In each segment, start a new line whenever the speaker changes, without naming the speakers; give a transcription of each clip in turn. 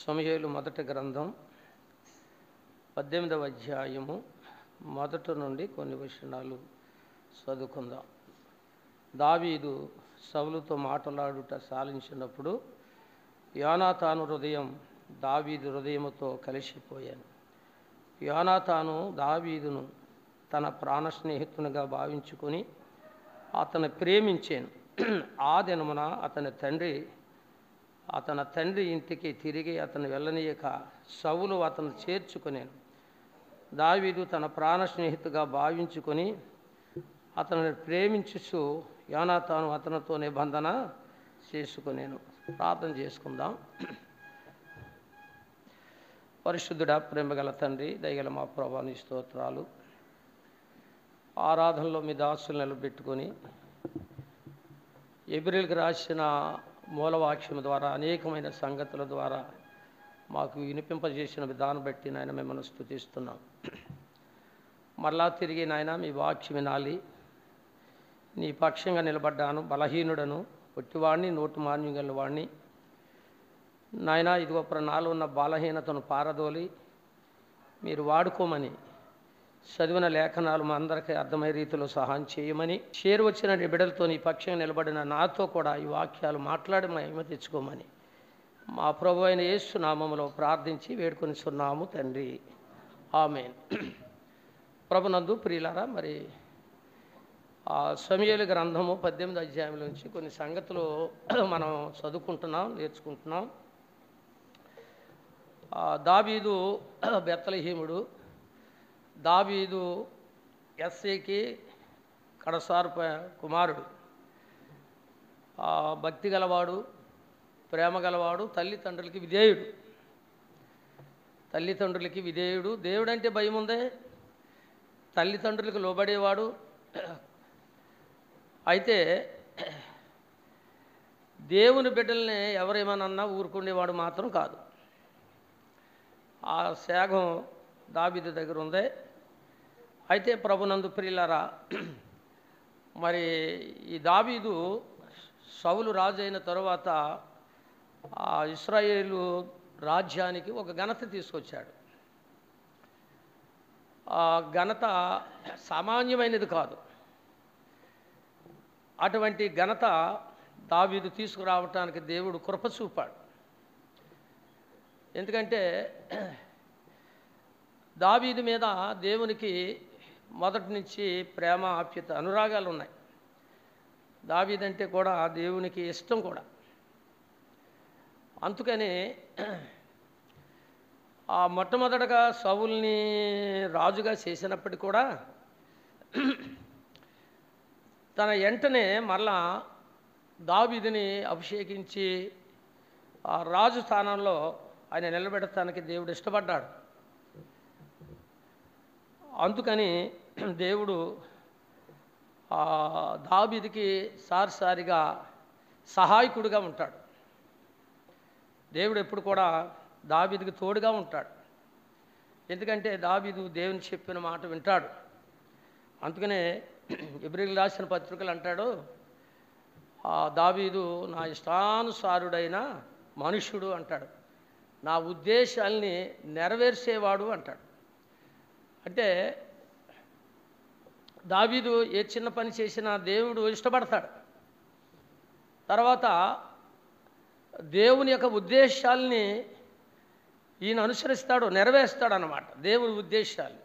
సమూయేలు మొదటి గ్రంథం 18వ అధ్యాయము మొదటి నుండి కొన్ని వచనాలు చదువుకుందాం. దావీదు సౌలుతో మాట్లాడుట సాలించినప్పుడు యోనాతాను హృదయం దావీదు హృదయముతో కలిసిపోయాను. యోనాతాను దావీదును తన ప్రాణ స్నేహితునిగా భావించుకొని అతను ప్రేమించాను. ఆ దినమున అతని తండ్రి ఇంటికి తిరిగి అతను వెళ్ళనీయక సౌలు అతను చేర్చుకునేను. దావీదు తన ప్రాణ స్నేహితుగా భావించుకొని అతనిని ప్రేమించుచు యోనాతాను అతనితో నిబంధన చేసుకునేను. ప్రార్థన చేసుకుందాం. పరిశుద్ధుడా, ప్రేమగల తండ్రి, దయగల మా ప్రభువా, నీ స్తోత్రాలు. ఆరాధనలో మీ దాసులు నిలబెట్టుకొని ఎబ్రీయులకు రాసిన మూలవాక్యం ద్వారా అనేకమైన సంగతుల ద్వారా మాకు వినిపింపజేసిన విధానం బట్టి నాయన మిమ్మల్ని స్తుతిస్తున్నాం. మరలా తిరిగి నాయన మీ వాక్యం వినాలి. నీ పక్షంగా నిలబడ్డాను, బలహీనుడను, పొట్టివాడిని, నోటు మాన్యం గల వాడిని. నాయన ఇదిగో నాలో ఉన్న బలహీనతను పారదోలి మీరు వాడుకోమని, చదివిన లేఖనాలు మా అందరికీ అర్థమయ్యే రీతిలో సహాయం చేయమని, చేరువచ్చిన బిడ్డలతో నీ పక్షంగా నిలబడిన నాతో కూడా ఈ వాక్యాలు మాట్లాడి మహిమ తెచ్చుకోమని మా ప్రభు అయిన యేసు నామములో ప్రార్థించి వేడుకొనిచున్నాము తండ్రి, ఆమేన్. ప్రభునందు ప్రియులారా, మరి ఆ సమూయేలు గ్రంథము 18వ అధ్యాయం నుంచి కొన్ని సంగతులు మనం చదువుకుంటున్నాం, నేర్చుకుంటున్నాం. దావీదు బెత్లెహేముడు. దావీదు యెస్సేకి కడసారు కుమారుడు. భక్తి గలవాడు, ప్రేమ గలవాడు, తల్లిదండ్రులకి విధేయుడు. దేవుడంటే భయం ఉందే, తల్లిదండ్రులకు లోబడేవాడు. అయితే దేవుని బిడ్డల్ని ఎవరేమన్నా ఊరుకునేవాడు మాత్రం కాదు. ఆ త్యాగం దావీదు దగ్గర ఉంది. అయితే ప్రభునందు ప్రియులారా, మరి ఈ దావీదు సౌలు రాజు అయిన తరువాత ఆ ఇశ్రాయేలు రాజ్యానికి ఒక ఘనత తీసుకొచ్చాడు. ఆ ఘనత సామాన్యమైనది కాదు. అటువంటి ఘనత దావీదు తీసుకురావటానికి దేవుడు కృప చూపాడు. ఎందుకంటే దావీదు మీద దేవునికి మొదటి నుంచి ప్రేమ, ఆప్యత, అనురాగాలు ఉన్నాయి. దావీదంటే కూడా దేవునికి ఇష్టం కూడా. అందుకని ఆ మొట్టమొదటగా సౌలుని రాజుగా చేసినప్పటికీ కూడా తన వెంటనే మరలా దావీదుని అభిషేకించి ఆ రాజు స్థానంలో ఆయన నిలబెడటానికి దేవుడు ఇష్టపడ్డాడు. అందుకని దేవుడు దావీదుకి సారిగా సహాయకుడిగా ఉంటాడు. దేవుడు ఎప్పుడు కూడా దావీదుకి తోడుగా ఉంటాడు. ఎందుకంటే దావీదు దేవుని చెప్పిన మాట వింటాడు. అందుకనే ఎబ్రీయులకు రాసిన పత్రికలు అంటాడు, దావీదు నా ఇష్టానుసారుడైన మనుష్యుడు అంటాడు, నా ఉద్దేశాల్ని నెరవేర్చేవాడు అంటాడు. అంటే దావీదు ఏ చిన్న పని చేసినా దేవుడు ఇష్టపడతాడు. తర్వాత దేవుని యొక్క ఉద్దేశాల్ని ఈయన అనుసరిస్తాడు, నెరవేరుస్తాడు అన్నమాట, దేవుని ఉద్దేశాలు.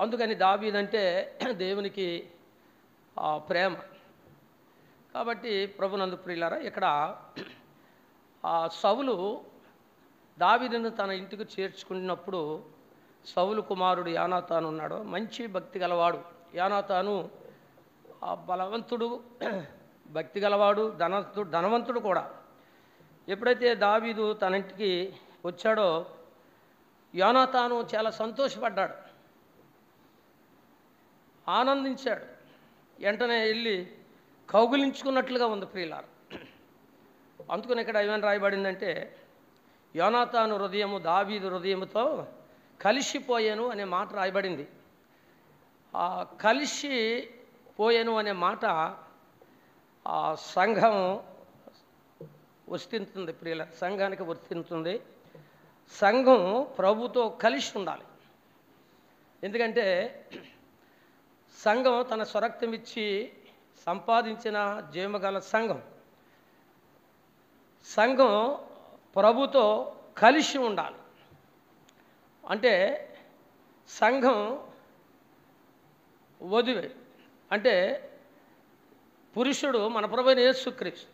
అందుకని దావీదంటే దేవునికి ప్రేమ. కాబట్టి ప్రభునందు ప్రియులారా, ఇక్కడ సౌలు దావీదును తన ఇంటికి చేర్చుకున్నప్పుడు సౌలు కుమారుడు యోనాతాను ఉన్నాడు. మంచి భక్తి గలవాడు. యోనాతాను బలవంతుడు, భక్తి గలవాడు, ధనవంతుడు కూడా. ఎప్పుడైతే దావీదు తన ఇంటికి వచ్చాడో యోనాతాను చాలా సంతోషపడ్డాడు, ఆనందించాడు. వెంటనే వెళ్ళి కౌగిలించుకున్నట్లుగా ఉంది ప్రియులారా. అందుకని ఇక్కడ ఏమని రాయబడిందంటే, యోనాతాను హృదయము దావీదు హృదయముతో కలిసిపోయాను అనే మాట రాయబడింది. కలిసిపోయాను అనే మాట సంఘం వర్తిస్తుంది ప్రియుల, సంఘానికి వర్తిస్తుంది. సంఘం ప్రభుతో కలిసి ఉండాలి. ఎందుకంటే సంఘం తన స్వరక్తం ఇచ్చి సంపాదించిన జీవగల సంఘం. సంఘం ప్రభుతో కలిసి ఉండాలి. అంటే సంఘం వధువే, అంటే పురుషుడు మన ప్రభువైన యేసుక్రీస్తు,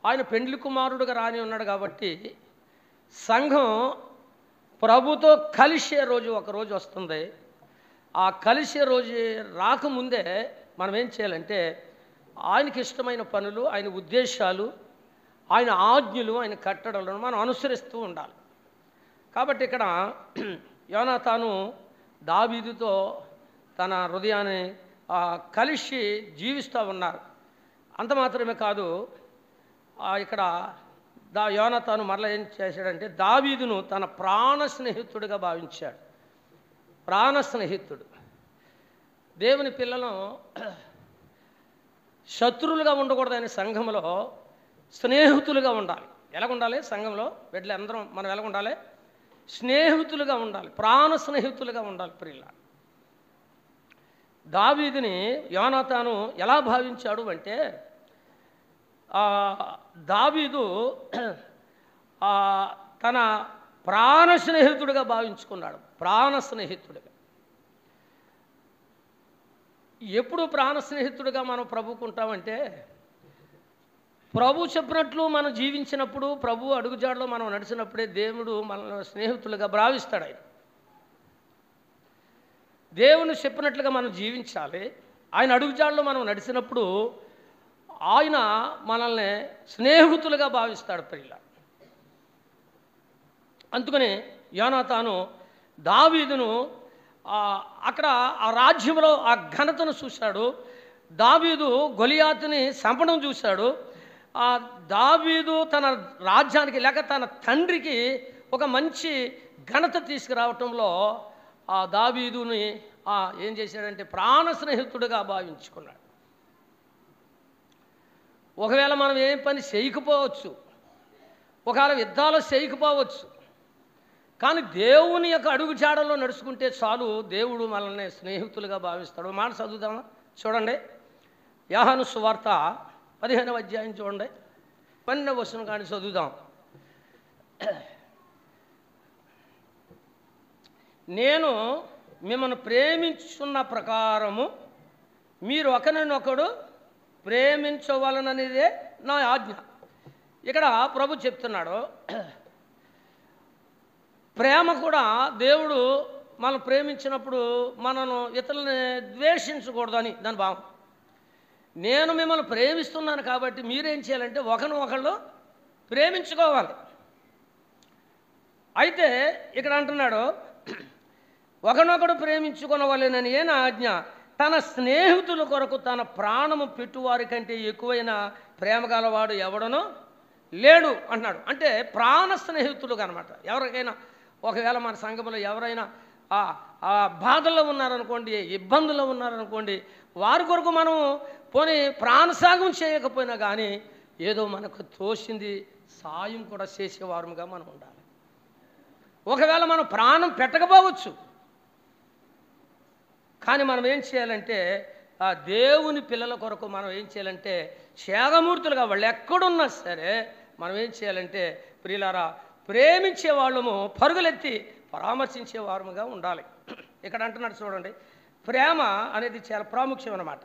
ఆయన పెండ్లి కుమారుడుగా రాని ఉన్నాడు. కాబట్టి సంఘం ప్రభుతో కలిసే రోజు ఒకరోజు వస్తుంది. ఆ కలిసే రోజు రాకముందే మనం ఏం చేయాలంటే ఆయనకి ఇష్టమైన పనులు, ఆయన ఉద్దేశాలు, ఆయన ఆజ్ఞలు, ఆయన కట్టడలను మనం అనుసరిస్తూ ఉండాలి. కాబట్టి ఇక్కడ యోనాతాను దావీదుతో తన హృదయాన్ని కలిసి జీవిస్తూ ఉన్నారు. అంత మాత్రమే కాదు, ఇక్కడ యోనాతాను మరలా ఏం చేశాడంటే దావీదును తన ప్రాణ స్నేహితుడిగా భావించాడు. ప్రాణ స్నేహితుడు. దేవుని పిల్లలు శత్రువులుగా ఉండకూడదని సంఘంలో స్నేహితులుగా ఉండాలి. ఎలాగ ఉండాలి? సంఘంలో బిడ్డలు అందరం మనం ఎలాగ ఉండాలి? స్నేహితులుగా ఉండాలి, ప్రాణ స్నేహితులుగా ఉండాలి. ప్రియుల, దావీదుని యోనాతాను ఎలా భావించాడు అంటే దావీదు తన ప్రాణ స్నేహితుడిగా భావించుకున్నాడు. ప్రాణ స్నేహితుడిగా. ఎప్పుడు ప్రాణ స్నేహితుడిగా మనం ప్రభుకుంటామంటే ప్రభు చెప్పినట్లు మనం జీవించినప్పుడు, ప్రభు అడుగుజాడలో మనం నడిచినప్పుడే దేవుడు మనల్ని స్నేహితులుగా భావిస్తాడు. ఆయన దేవుని చెప్పినట్లుగా మనం జీవించాలి. ఆయన అడుగుజాడలో మనం నడిచినప్పుడు ఆయన మనల్ని స్నేహితులుగా భావిస్తాడు. ప్రియుల, అందుకని యోనాతాను దావీదును అక్కడ ఆ రాజ్యంలో ఆ ఘనతను చూశాడు. దావీదు గొలియాతుని చంపడం చూశాడు. దావీదు తన రాజ్యానికి లేక తన తండ్రికి ఒక మంచి ఘనత తీసుకురావటంలో ఆ దావీదుని ఏం చేశాడంటే ప్రాణ స్నేహితుడిగా భావించుకున్నాడు. ఒకవేళ మనం ఏం పని చేయకపోవచ్చు, ఒకవేళ యుద్ధాలు చేయకపోవచ్చు, కానీ దేవుని యొక్క అడుగుజాడలో నడుచుకుంటే చాలు, దేవుడు మనల్ని స్నేహితులుగా భావిస్తాడు. మాట చదువుదామా? చూడండి, యోహాను సువార్త 15వ అధ్యాయం చూడండి, 12వ వచనం కానీ చదువుదాం. నేను మిమ్మల్ని ప్రేమించున్న ప్రకారము మీరు ఒకరినొకడు ప్రేమించవలననేదే నా ఆజ్ఞ. ఇక్కడ ప్రభు చెప్తున్నాడు, ప్రేమ కూడా దేవుడు మనం ప్రేమించినప్పుడు మనను ఇతరులని ద్వేషించకూడదని దాని భావం. నేను మిమ్మల్ని ప్రేమిస్తున్నాను కాబట్టి మీరేం చేయాలంటే ఒకరినొకళ్ళు ప్రేమించుకోవాలి. అయితే ఇక్కడ అంటున్నాడు, ఒకనొకడు ప్రేమించుకొనవలెనని ఏ నా ఆజ్ఞ, తన స్నేహితుల కొరకు తన ప్రాణము పెట్టువారి కంటే ఎక్కువైన ప్రేమ గలవాడు ఎవడనో లేడు అంటున్నాడు. అంటే ప్రాణ స్నేహితులుగా అనమాట. ఎవరికైనా ఒకవేళ మన సంఘంలో ఎవరైనా బాధల్లో ఉన్నారనుకోండి, ఇబ్బందుల్లో ఉన్నారనుకోండి, వారి కొరకు మనం పోనీ ప్రాణసాగం చేయకపోయినా కానీ ఏదో మనకు తోసింది సాయం కూడా చేసేవారుగా మనం ఉండాలి. ఒకవేళ మనం ప్రాణం పెట్టకపోవచ్చు, కానీ మనం ఏం చేయాలంటే ఆ దేవుని పిల్లల కొరకు మనం ఏం చేయాలంటే త్యాగమూర్తులుగా వాళ్ళు ఎక్కడున్నా సరే మనం ఏం చేయాలంటే ప్రియులారా ప్రేమించే వాళ్ళము పరుగులెత్తి పరామర్శించేవారముగా ఉండాలి. ఇక్కడ అంటున్నాడు చూడండి, ప్రేమ అనేది చాలా ప్రాముఖ్యం అన్నమాట.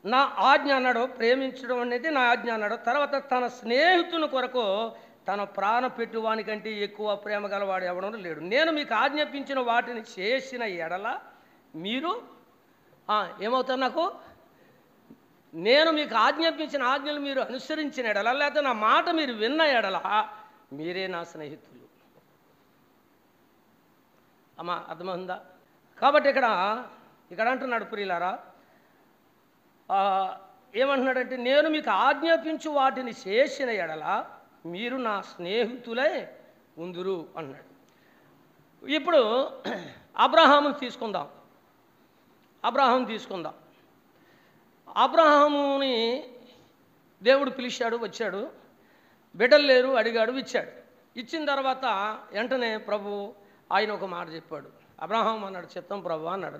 నా ఆజ్ఞ అన్నాడు, ప్రేమించడం అనేది నా ఆజ్ఞ అన్నాడు. తర్వాత తన స్నేహితుని కొరకు తన ప్రాణ పెట్టువానికంటే ఎక్కువ ప్రేమ గలవాడు ఎవడో లేడు. నేను మీకు ఆజ్ఞాపించిన వాటిని చేసిన ఎడల మీరు ఏమవుతారు? నాకు నేను మీకు ఆజ్ఞాపించిన ఆజ్ఞలు మీరు అనుసరించిన ఎడల, లేకపోతే నా మాట మీరు విన్న ఎడల మీరే నా స్నేహితులు. అమ్మా అర్థమైందా? కాబట్టి ఇక్కడ అంటున్నాడు ప్రియులారా, ఏమంటున్నాడంటే నేను మీకు ఆజ్ఞాపించు వాటిని చేసిన ఎడల మీరు నా స్నేహితులై ఉందురు అన్నాడు. ఇప్పుడు అబ్రహాముని తీసుకుందాం. అబ్రహాముని దేవుడు పిలిచాడు, వచ్చాడు. బిడ్డలు లేరు, అడిగాడు, ఇచ్చాడు. ఇచ్చిన తర్వాత వెంటనే ప్రభు ఆయన ఒక మాట చెప్పాడు. అబ్రహాం అన్నాడు, చిత్తం ప్రభు అన్నాడు,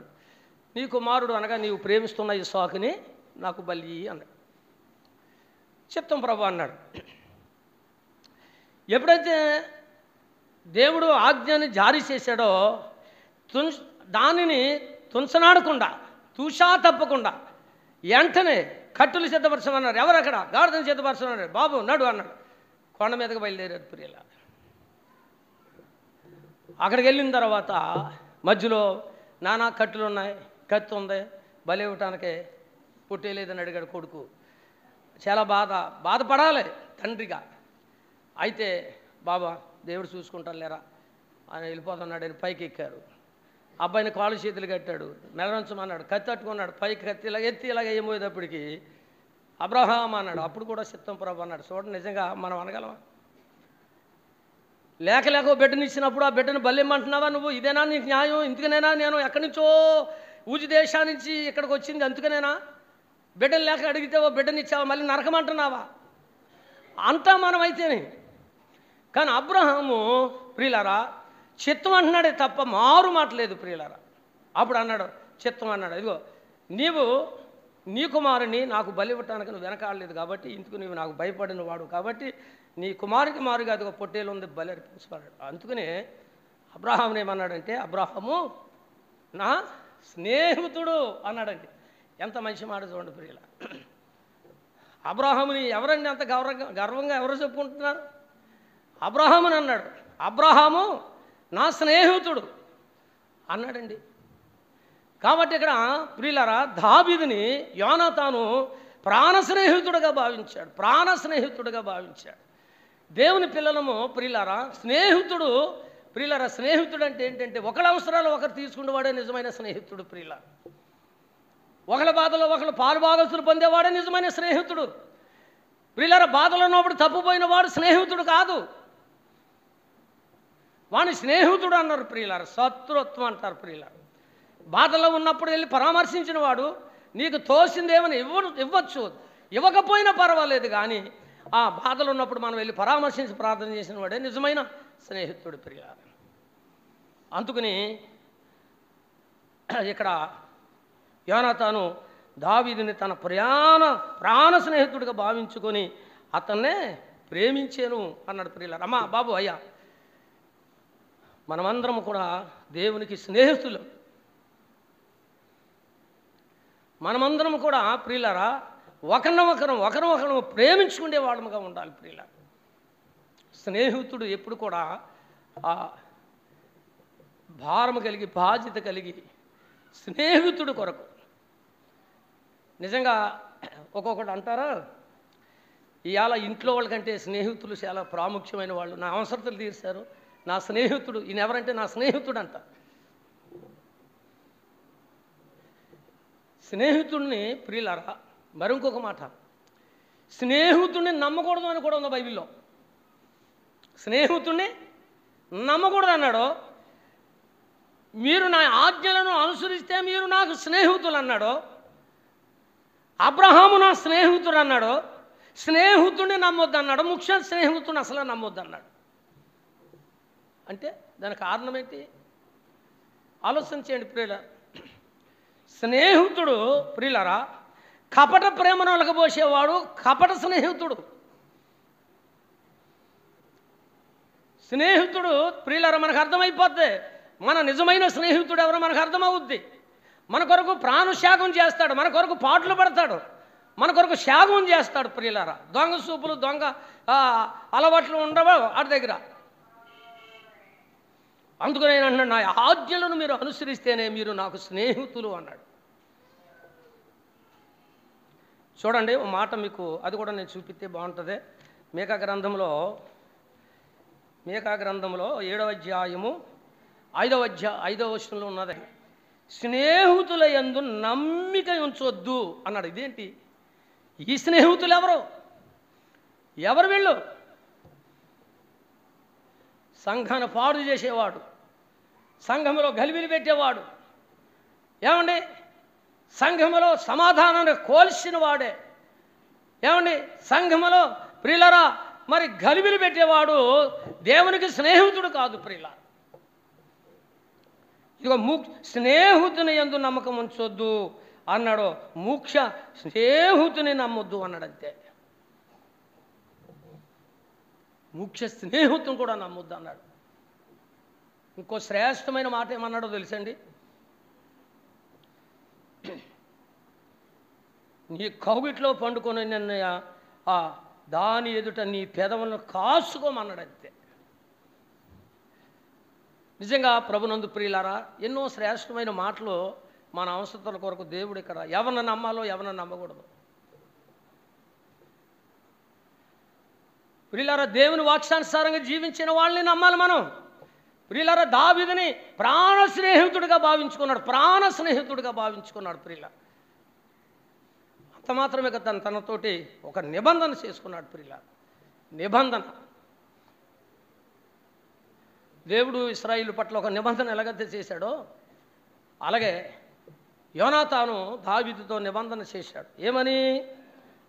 నీ కుమారుడు అనగా నీవు ప్రేమిస్తున్న ఇస్సాకుని నాకు బలి అన్నాడు. చిత్తం ప్రభు అన్నాడు. ఎప్పుడైతే దేవుడు ఆజ్ఞని జారీ చేశాడో దానిని తుంచనాడకుండా, తూషా తప్పకుండా వెంటనే కట్టులు సిద్ధపరచమన్నారు. ఎవరక్కడ? గాడిదను సిద్ధపరచమన్నారు. బాబు నడు అన్నాడు. కొండ మీదకి బయలుదేరారు ప్రియుల. అక్కడికి వెళ్ళిన తర్వాత మధ్యలో నానా కట్టులు ఉన్నాయి, కత్తి ఉంది, బలి ఇవ్వటానికే పుట్టేలేదని అడిగాడు కొడుకు. చాలా బాధపడాలి తండ్రిగా. అయితే బాబా దేవుడు చూసుకుంటాను లేరా అని వెళ్ళిపోతున్నాడు అని పైకి ఎక్కారు. అబ్బాయిని కాళ్ళు చేతులు కట్టాడు, మెలవంచమన్నాడు, కత్తి తట్టుకున్నాడు. పైకి కత్తి ఇలా ఎత్తి ఇలాగ ఏమోయేటప్పటికి అబ్రహాం అన్నాడు. అప్పుడు కూడా చిత్తం ప్రభు అన్నాడు. చూడండి, నిజంగా మనం అనగలమా? లేక బిడ్డనిచ్చినప్పుడు ఆ బిడ్డను బలిమ్మంటున్నావా నువ్వు? ఇదేనా నీకు న్యాయం? ఇందుకనేనా నేను ఎక్కడి నుంచో ఊజి దేశా నుంచి ఇక్కడికి వచ్చింది? అందుకనేనా? బిడ్డను లేక అడిగితే ఓ బిడ్డనిచ్చావా, మళ్ళీ నరకమంటున్నావా? అంతా మనం అయితేనే. కానీ అబ్రహాము ప్రియులారా చిత్తం అంటున్నాడే తప్ప మారు మాటలేదు ప్రియులారా. అప్పుడు అన్నాడు, చిత్తం అన్నాడు, ఇదిగో నీవు నీ కుమారుని నాకు బలి ఇవ్వటానికి నువ్వు వెనకాడలేదు కాబట్టి, ఇందుకు నీవు నాకు భయపడిన వాడు కాబట్టి నీ కుమారునికి మారుగా అదిగో పొట్టేలు ఉంది, బలి అర్పించుకున్నాడు. అందుకనే అబ్రహాముని ఏమన్నాడంటే, అబ్రహాము నా స్నేహితుడు అన్నాడండి. ఎంత మంచి మాట చూడండి ప్రియుల. అబ్రహాముని ఎవరండి అంత గర్వంగా ఎవరు చెప్పుకుంటున్నారు? అబ్రహాముని అన్నాడు. అబ్రహాము నా స్నేహితుడు అన్నాడండి. కాబట్టి ఇక్కడ ప్రియులారా దావీదుని యోనాతాను ప్రాణ స్నేహితుడిగా భావించాడు. దేవుని పిల్లలము ప్రియులారా స్నేహితుడు. ప్రియులారా స్నేహితుడు అంటే ఏంటంటే ఒకళ్ళ అవసరాలు ఒకరు తీసుకునేవాడే నిజమైన స్నేహితుడు ప్రియులారా. ఒకళ్ళ బాధలో ఒకళ్ళు పాలుభాగస్తులు పొందేవాడే నిజమైన స్నేహితుడు ప్రియులారా. బాధలో ఉన్నప్పుడు తప్పుపోయిన వాడు స్నేహితుడు కాదు, వాని స్నేహితుడు అన్నారు ప్రియులారా. శత్రుత్వం అంటారు ప్రియులారా. బాధలో ఉన్నప్పుడు వెళ్ళి పరామర్శించిన వాడు నీకు తోసిందేమని ఇవ్వచ్చు, ఇవ్వకపోయినా పర్వాలేదు, కానీ ఆ బాధలు ఉన్నప్పుడు మనం వెళ్ళి పరామర్శించి ప్రార్థన చేసిన వాడే నిజమైన స్నేహితుడు ప్రియులారా. అందుకని ఇక్కడ యోనాతాను దావీదుని తన ప్రాణ స్నేహితుడిగా భావించుకొని అతన్నే ప్రేమించాను అన్నాడు ప్రియులారా. అమ్మా బాబు అయ్యా, మనమందరం కూడా దేవునికి స్నేహితులు. మనమందరం కూడా ప్రియులారా ఒకరినొకరు ప్రేమించుకునే వాళ్ళముగా ఉండాలి ప్రియులారా. స్నేహితుడు ఎప్పుడు కూడా ఆ భారము కలిగి బాధ్యత కలిగి స్నేహితుడు కొరకు నిజంగా ఒక్కొక్కటి అంటారా, ఇవాళ ఇంట్లో వాళ్ళకంటే స్నేహితులు చాలా ప్రాముఖ్యమైన వాళ్ళు. నా అవసరతలు తీర్చారు, నా స్నేహితుడు. ఈయన ఎవరంటే నా స్నేహితుడు అంట. స్నేహితుడిని ప్రియులారా మరొక మాట, స్నేహితుడిని నమ్మకూడదు అని కూడా ఉంది బైబిల్లో. స్నేహితుడిని నమ్మకూడదు అన్నాడు. మీరు నా ఆజ్ఞలను అనుసరిస్తే మీరు నాకు స్నేహితులు అన్నాడు. అబ్రహాము నా స్నేహితుడు అన్నాడు. స్నేహితుడిని నమ్మొద్దు అన్నాడు. ముఖ్యంగా స్నేహితుడిని అసలు నమ్మొద్దు అన్నాడు. అంటే దానికి కారణం ఏంటి? ఆలోచన చేయండి ప్రియుల. స్నేహితుడు ప్రియులరా కపట ప్రేమను ఒలకబోసేవాడు కపట స్నేహితుడు. స్నేహితుడు ప్రియులరా మనకు అర్థమైపోద్ది. మన నిజమైన స్నేహితుడు ఎవరో మనకు అర్థమవుద్ది. మన కొరకు ప్రాణత్యాగం చేస్తాడు, మన కొరకు పాటలు పడతాడు, మన కొరకు త్యాగం చేస్తాడు ప్రియులారా. దొంగ సూపులు దొంగ అలవాట్లు ఉండవు వాడి దగ్గర. అందుకని నేను అన్నాడు, నా ఆజ్ఞలను మీరు అనుసరిస్తేనే మీరు నాకు స్నేహితులు అన్నాడు. చూడండి ఓ మాట మీకు అది కూడా నేను చూపిస్తే బాగుంటుంది. మీకా గ్రంథంలో 7వ అధ్యాయము 5వ వచనంలో ఉన్నది, స్నేహితుల యందు నమ్మిక ఉంచొద్దు అన్నాడు. ఇదేంటి? ఈ స్నేహితులు ఎవరు వీళ్ళు? సంఘాన్ని పాడు చేసేవాడు, సంఘంలో గలిబిలి పెట్టేవాడు, ఏమండి సంఘములో సమాధానాన్ని కోల్చిన వాడే, ఏమండి సంఘములో ప్రియులరా మరి గలిబిలి పెట్టేవాడు దేవునికి స్నేహితుడు కాదు ప్రియులారా. ఇదిగో స్నేహితుని యందు నమ్మకం ఉంచొద్దు అన్నాడు. ముఖ్య స్నేహితుని నమ్మొద్దు అన్నాడు. అంతే, ముఖ్య స్నేహితుని కూడా నమ్మొద్దు అన్నాడు. ఇంకో శ్రేష్టమైన మాట ఏమన్నాడో తెలుసండి, నీ కౌగిట్లో పండుకొని నిన్న దాని ఎదుట నీ పెదవులను కాసుకోమన్నాడు. అంతే. నిజంగా ప్రభునందు ప్రియులారా, ఎన్నో శ్రేష్టమైన మాటలు మన అవసరతల కొరకు దేవుడు ఇక్కడ ఎవరిని నమ్మాలో ఎవరిని నమ్మకూడదు. ప్రియులారా, దేవుని వాక్యానుసారంగా జీవించిన వాళ్ళని నమ్మాలి మనం. ప్రియులారా, దావీదుని ప్రాణ స్నేహితుడిగా భావించుకున్నాడు ప్రియులారా. అంత మాత్రమే కదా, తనతోటి ఒక నిబంధన చేసుకున్నాడు ప్రియులారా. నిబంధన, దేవుడు ఇశ్రాయేలు పట్ల ఒక నిబంధన ఎలాగైతే చేశాడో అలాగే యోనాతాను దావీదుతో నిబంధన చేశాడు. ఏమని?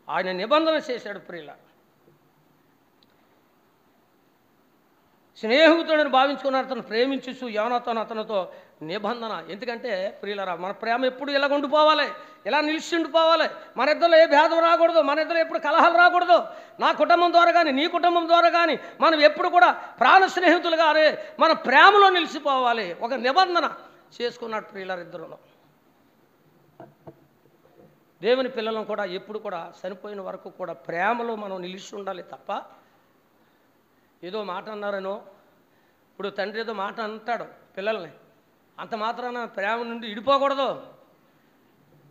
ఆయన నిబంధన చేశాడు ప్రియులారా. స్నేహితుడిని భావించుకున్నాడు, అతను ప్రేమించు యోనాతాను అతనితో నిబంధన. ఎందుకంటే ప్రియులారా, మన ప్రేమ ఎప్పుడు ఇలా ఉండిపోవాలి, ఇలా నిలిచి ఉండిపోవాలి. మన ఇద్దరు ఏ భేదం రాకూడదు, మన ఇద్దరు ఎప్పుడు కలహాలు రాకూడదు. నా కుటుంబం ద్వారా కానీ నీ కుటుంబం ద్వారా కానీ మనం ఎప్పుడు కూడా ప్రాణ స్నేహితులుగానే మన ప్రేమలో నిలిచిపోవాలి. ఒక నిబంధన చేసుకున్నాడు ప్రియులారా ఇద్దరులో. దేవుని పిల్లలను కూడా ఎప్పుడు కూడా చనిపోయిన వరకు కూడా ప్రేమలో మనం నిలిచి ఉండాలి తప్ప ఏదో మాట అన్నారనో, ఇప్పుడు తండ్రి ఏదో మాట అంటాడు పిల్లల్ని, అంత మాత్రాన ప్రేమ నుండి ఇడిపోకూడదు.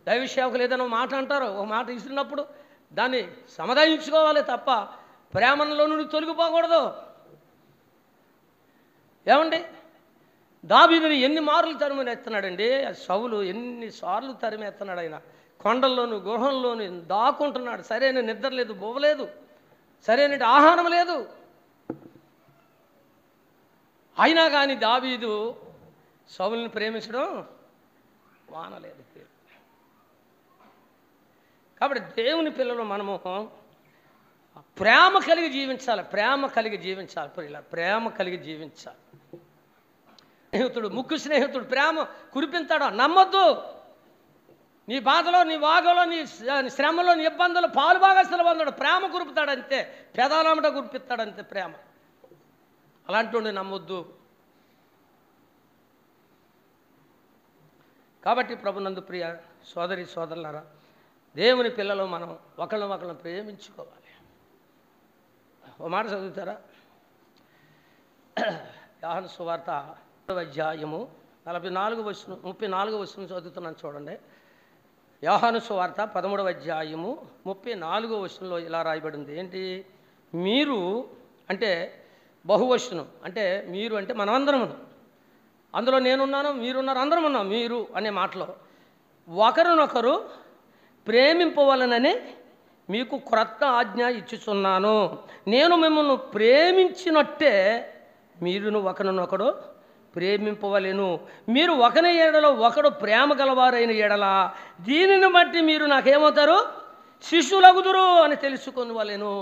దైవ సేవకులు ఏదైనా మాట అంటారు, ఒక మాట ఇస్తున్నప్పుడు దాన్ని సమాధానించుకోవాలి తప్ప ప్రేమలో నుండి తొలగిపోకూడదు. ఏమండి, దావీదుని ఎన్ని మార్లు తరిమేస్తున్నాడండి. సౌలు ఎన్నిసార్లు తరిమేస్తున్నాడు. ఆయన కొండల్లోను గుహంలోను దాక్కుంటున్నాడు. సరైన నిద్ర లేదు, బొవ్వలేదు, సరైన ఆహారం లేదు. అయినా కానీ దావీదు సౌలుని ప్రేమించడం మానలేదు. కాబట్టి దేవుని పిల్లలు మనము ప్రేమ కలిగి జీవించాలి. ప్రేమ కలిగి జీవించాలి. స్నేహితుడు, ముఖ్య స్నేహితుడు ప్రేమ కురిపించాడు. నమ్మొద్దు. నీ బాధలో, నీ వాగలో, నీ శ్రమలో, నీ ఇబ్బందులు పాలు భాగస్థులు పొందాడు. ప్రేమ కురుపుతాడంతే, పెదాలమ్మట కురిపిస్తాడంతే ప్రేమ. అలాంటి నమ్మొద్దు. కాబట్టి ప్రభునందు ప్రియ సోదరి సోదరులారా, దేవుని పిల్లలు మనం ఒకళ్ళని ప్రేమించుకోవాలి. ఓ మాట చదువుతారా? యోహాను సువార్త 10వ అధ్యాయము 34 వచనం చదువుతున్నాను చూడండి. యోహాను సువార్త 13వ అధ్యాయము 34వ వచనంలో ఇలా రాయబడింది. ఏంటి? మీరు అంటే బహువచనం, అంటే మీరు అంటే మనమందరము, అందులో నేనున్నాను, మీరున్నారు, అందరం ఉన్నాం. మీరు అనే మాటలో ఒకరినొకరు ప్రేమింపవలనని మీకు క్రొత్త ఆజ్ఞ ఇచ్చుచున్నాను. నేను మిమ్మల్ని ప్రేమించినట్టే మీరును ఒకరినొకడు ప్రేమింపవలెను. మీరు ఒకని ఎడలో ఒకడు ప్రేమ గలవారైన ఎడల దీనిని బట్టి మీరు నాకేమవుతారు? శిష్యులగుదురు అని తెలుసుకొనవలెను.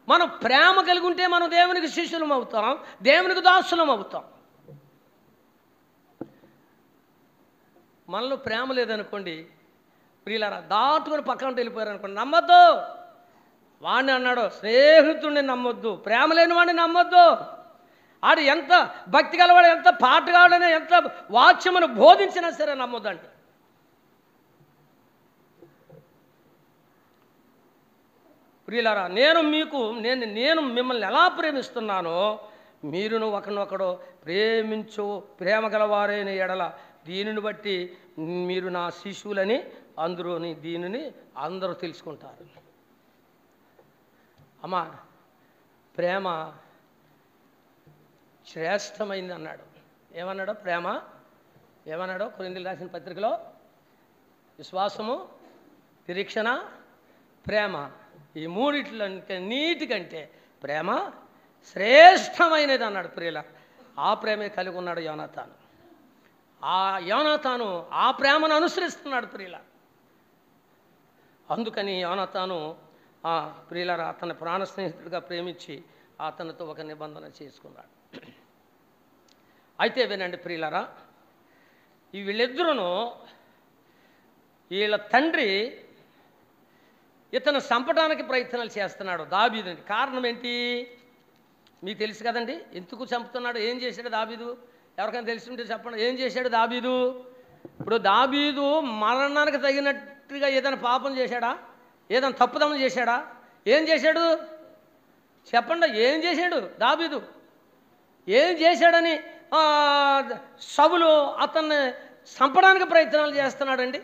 మనం ప్రేమ కలిగి ఉంటే మనం దేవునికి శిష్యులం అవుతాం, దేవునికి దాసులం అవుతాం. మనలో ప్రేమ లేదనుకోండి ప్రియులారా, దాటుకొని పక్కన వెళ్ళిపోయారు అనుకోండి, నమ్మొద్దు. వాడిని అన్నాడు, స్నేహితుడిని నమ్మొద్దు, ప్రేమ లేని వాడిని నమ్మొద్దు. ఆడు ఎంత భక్తి గలవాడు, ఎంత పాటగాడని, ఎంత వాక్యమును బోధించినా సరే నమ్మొద్దండి. ప్రియులారా, నేను మిమ్మల్ని ఎలా ప్రేమిస్తున్నానో మీరును ఒకరినొకడు ప్రేమ గలవారైన ఎడల దీనిని బట్టి మీరు నా శిశువులని దీనిని అందరూ తెలుసుకుంటారు. అమ్మా, ప్రేమ శ్రేష్టమైంది అన్నాడు. ఏమన్నాడో? ప్రేమ ఏమన్నాడో కొరింథీయులకు రాసిన పత్రికలో? విశ్వాసము, నిరీక్షణ, ప్రేమ, ఈ నీటికంటే ప్రేమ శ్రేష్టమైనది అన్నాడు. ప్రియుల, ఆ ప్రేమే కలిగి ఉన్నాడు యోనాతాను. యోనాతాను ఆ ప్రేమను అనుసరిస్తున్నాడు ప్రియుల. అందుకని యోనాతాను ప్రియులారా అతని ప్రాణ స్నేహితుడిగా ప్రేమించి అతనితో ఒక నిబంధన చేసుకున్నాడు. అయితే వినండి ప్రియులారా, వీళ్ళిద్దరూ వీళ్ళ తండ్రి ఇతను చంపడానికి ప్రయత్నాలు చేస్తున్నాడు దావీదుని. కారణం ఏంటి మీకు తెలుసు కదండి. ఎందుకు చంపుతున్నాడు, ఏం చేశాడు దావీదు? ఎవరికైనా తెలిసి ఉంటే చెప్పండి. ఏం చేశాడు దావీదు? ఇప్పుడు దావీదు మరణానికి తగినట్టుగా ఏదైనా పాపం చేశాడా? ఏదైనా తప్పుదమ్మ చేశాడా? ఏం చేశాడు చెప్పండి. ఏం చేశాడు దావీదు? ఏం చేశాడని సౌలు అతన్ని చంపడానికి ప్రయత్నాలు చేస్తున్నాడండి.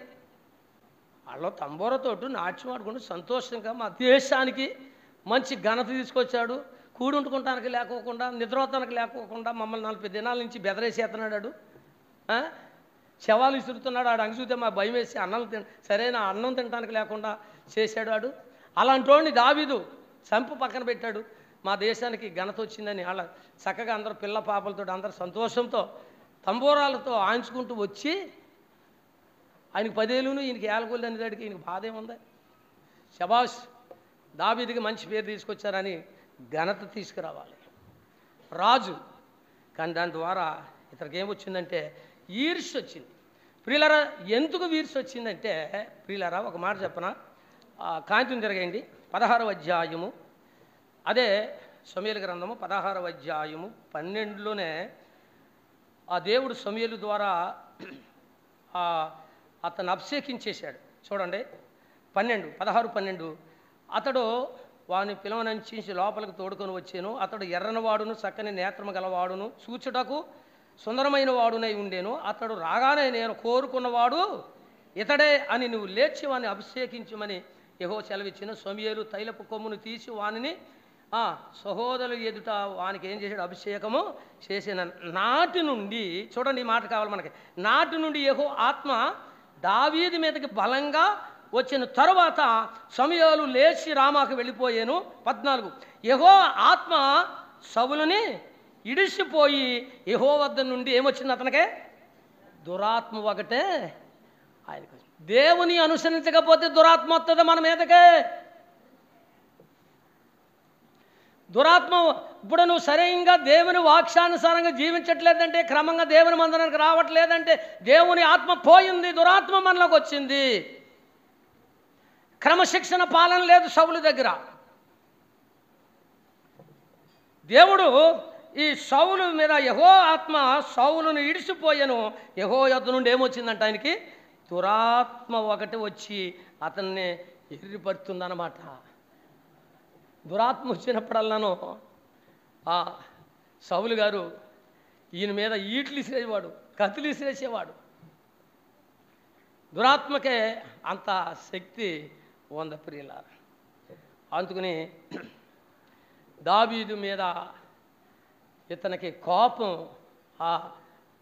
వాళ్ళు తంబూరతోటి నాట్యం ఆడుకుంటూ సంతోషంగా మా దేశానికి మంచి ఘనత తీసుకొచ్చాడు. కూడుంటుకుంటానికి లేకోకుండా, నిద్రోతానికి లేకోకుండా మమ్మల్ని 40 దినాల నుంచి బెదరేసేస్తున్నాడు. శవాలు విసురుతున్నాడు. ఆడు అంగిసూతే మా భయం వేసి సరైన అన్నం తినడానికి లేకుండా చేశాడు ఆడు. అలాంటి వాడిని దావీదు చంపు పక్కన పెట్టాడు. మా దేశానికి ఘనత వచ్చిందని వాళ్ళ చక్కగా అందరూ పిల్ల పాపలతో అందరూ సంతోషంతో తంబూరాలతో ఆయించుకుంటూ వచ్చి ఆయనకి 10 ఏళ్ళును ఈయనకి 7 గోళ్ళు అనేదాడికి ఈయనకి బాధ ఏముంది? శబాష్, దావీదుకి మంచి పేరు తీసుకొచ్చారని ఘనత తీసుకురావాలి రాజు. కానీ దాని ద్వారా ఇతనికి ఏమొచ్చిందంటే ఈర్ష్య వచ్చింది. ప్రియులారా, ఎందుకు ఈర్ష్య వచ్చిందంటే ప్రియులారా ఒక మాట చెప్పనా, కాంతిని తిరగండి 16వ అధ్యాయము, అదే సమూయేలు గ్రంథము 16వ అధ్యాయము 12లోనే ఆ దేవుడు సమూయేలు ద్వారా అతను అభిషేకించేశాడు. చూడండి 16:12 అతడు వాని పిలవనంచి లోపలికి తోడుకొని వచ్చాను. అతడు ఎర్రనవాడును చక్కని నేత్రము గలవాడును చూచుటకు సుందరమైన వాడునై ఉండేను. అతడు రాగానే నేను కోరుకున్నవాడు ఇతడే అని నువ్వు లేచి వాని అభిషేకించమని యెహోవా సెలవిచ్చిన. సమూయేలు తైలపు కొమ్మును తీసి వానిని సహోదరులు ఎదుట వానికి ఏం చేశాడు? అభిషేకము చేసిన నాటి నుండి, చూడండి ఈ మాట కావాలి మనకి, నాటి నుండి యెహోవా ఆత్మ దావీదు మీదకి బలంగా వచ్చిన తరువాత సమూయేలు లేచి రామాకు వెళ్ళిపోయాను. 14 యెహోవా ఆత్మ సౌలుని ఇడిసిపోయి యెహోవా వద్ద నుండి ఏమొచ్చింది అతనికే? దురాత్మ ఒకటే ఆయనకు. దేవుని అనుసరించకపోతే దురాత్మ వస్తుంది మన మీదకే. దురాత్మ ఇప్పుడు నువ్వు సరైనగా దేవుని వాక్యానుసారంగా జీవించట్లేదంటే, క్రమంగా దేవుని మందిరానికి రావట్లేదంటే దేవుని ఆత్మ పోయింది, దురాత్మ మనలోకి వచ్చింది. క్రమశిక్షణ పాలన లేదు సౌలు దగ్గర. దేవుడు ఈ సౌలు మీద యెహోవా ఆత్మ సౌలును ఇడిసిపోయాను. యెహోవా యొద్ద నుండి ఏమొచ్చిందంట? ఆయనకి దురాత్మ ఒకటి వచ్చి అతన్ని ఎర్రిపడుతుందన్నమాట. దురాత్మ వచ్చినప్పుడల్లాను సౌలు గారు ఈయన మీద ఈట్లు ఇసిరేవాడు, కత్తులు ఇసిరేసేవాడు. దురాత్మకే అంత శక్తి ఉంది ప్రియులారా. అందుకని దావీదు మీద ఇతనికి కోపం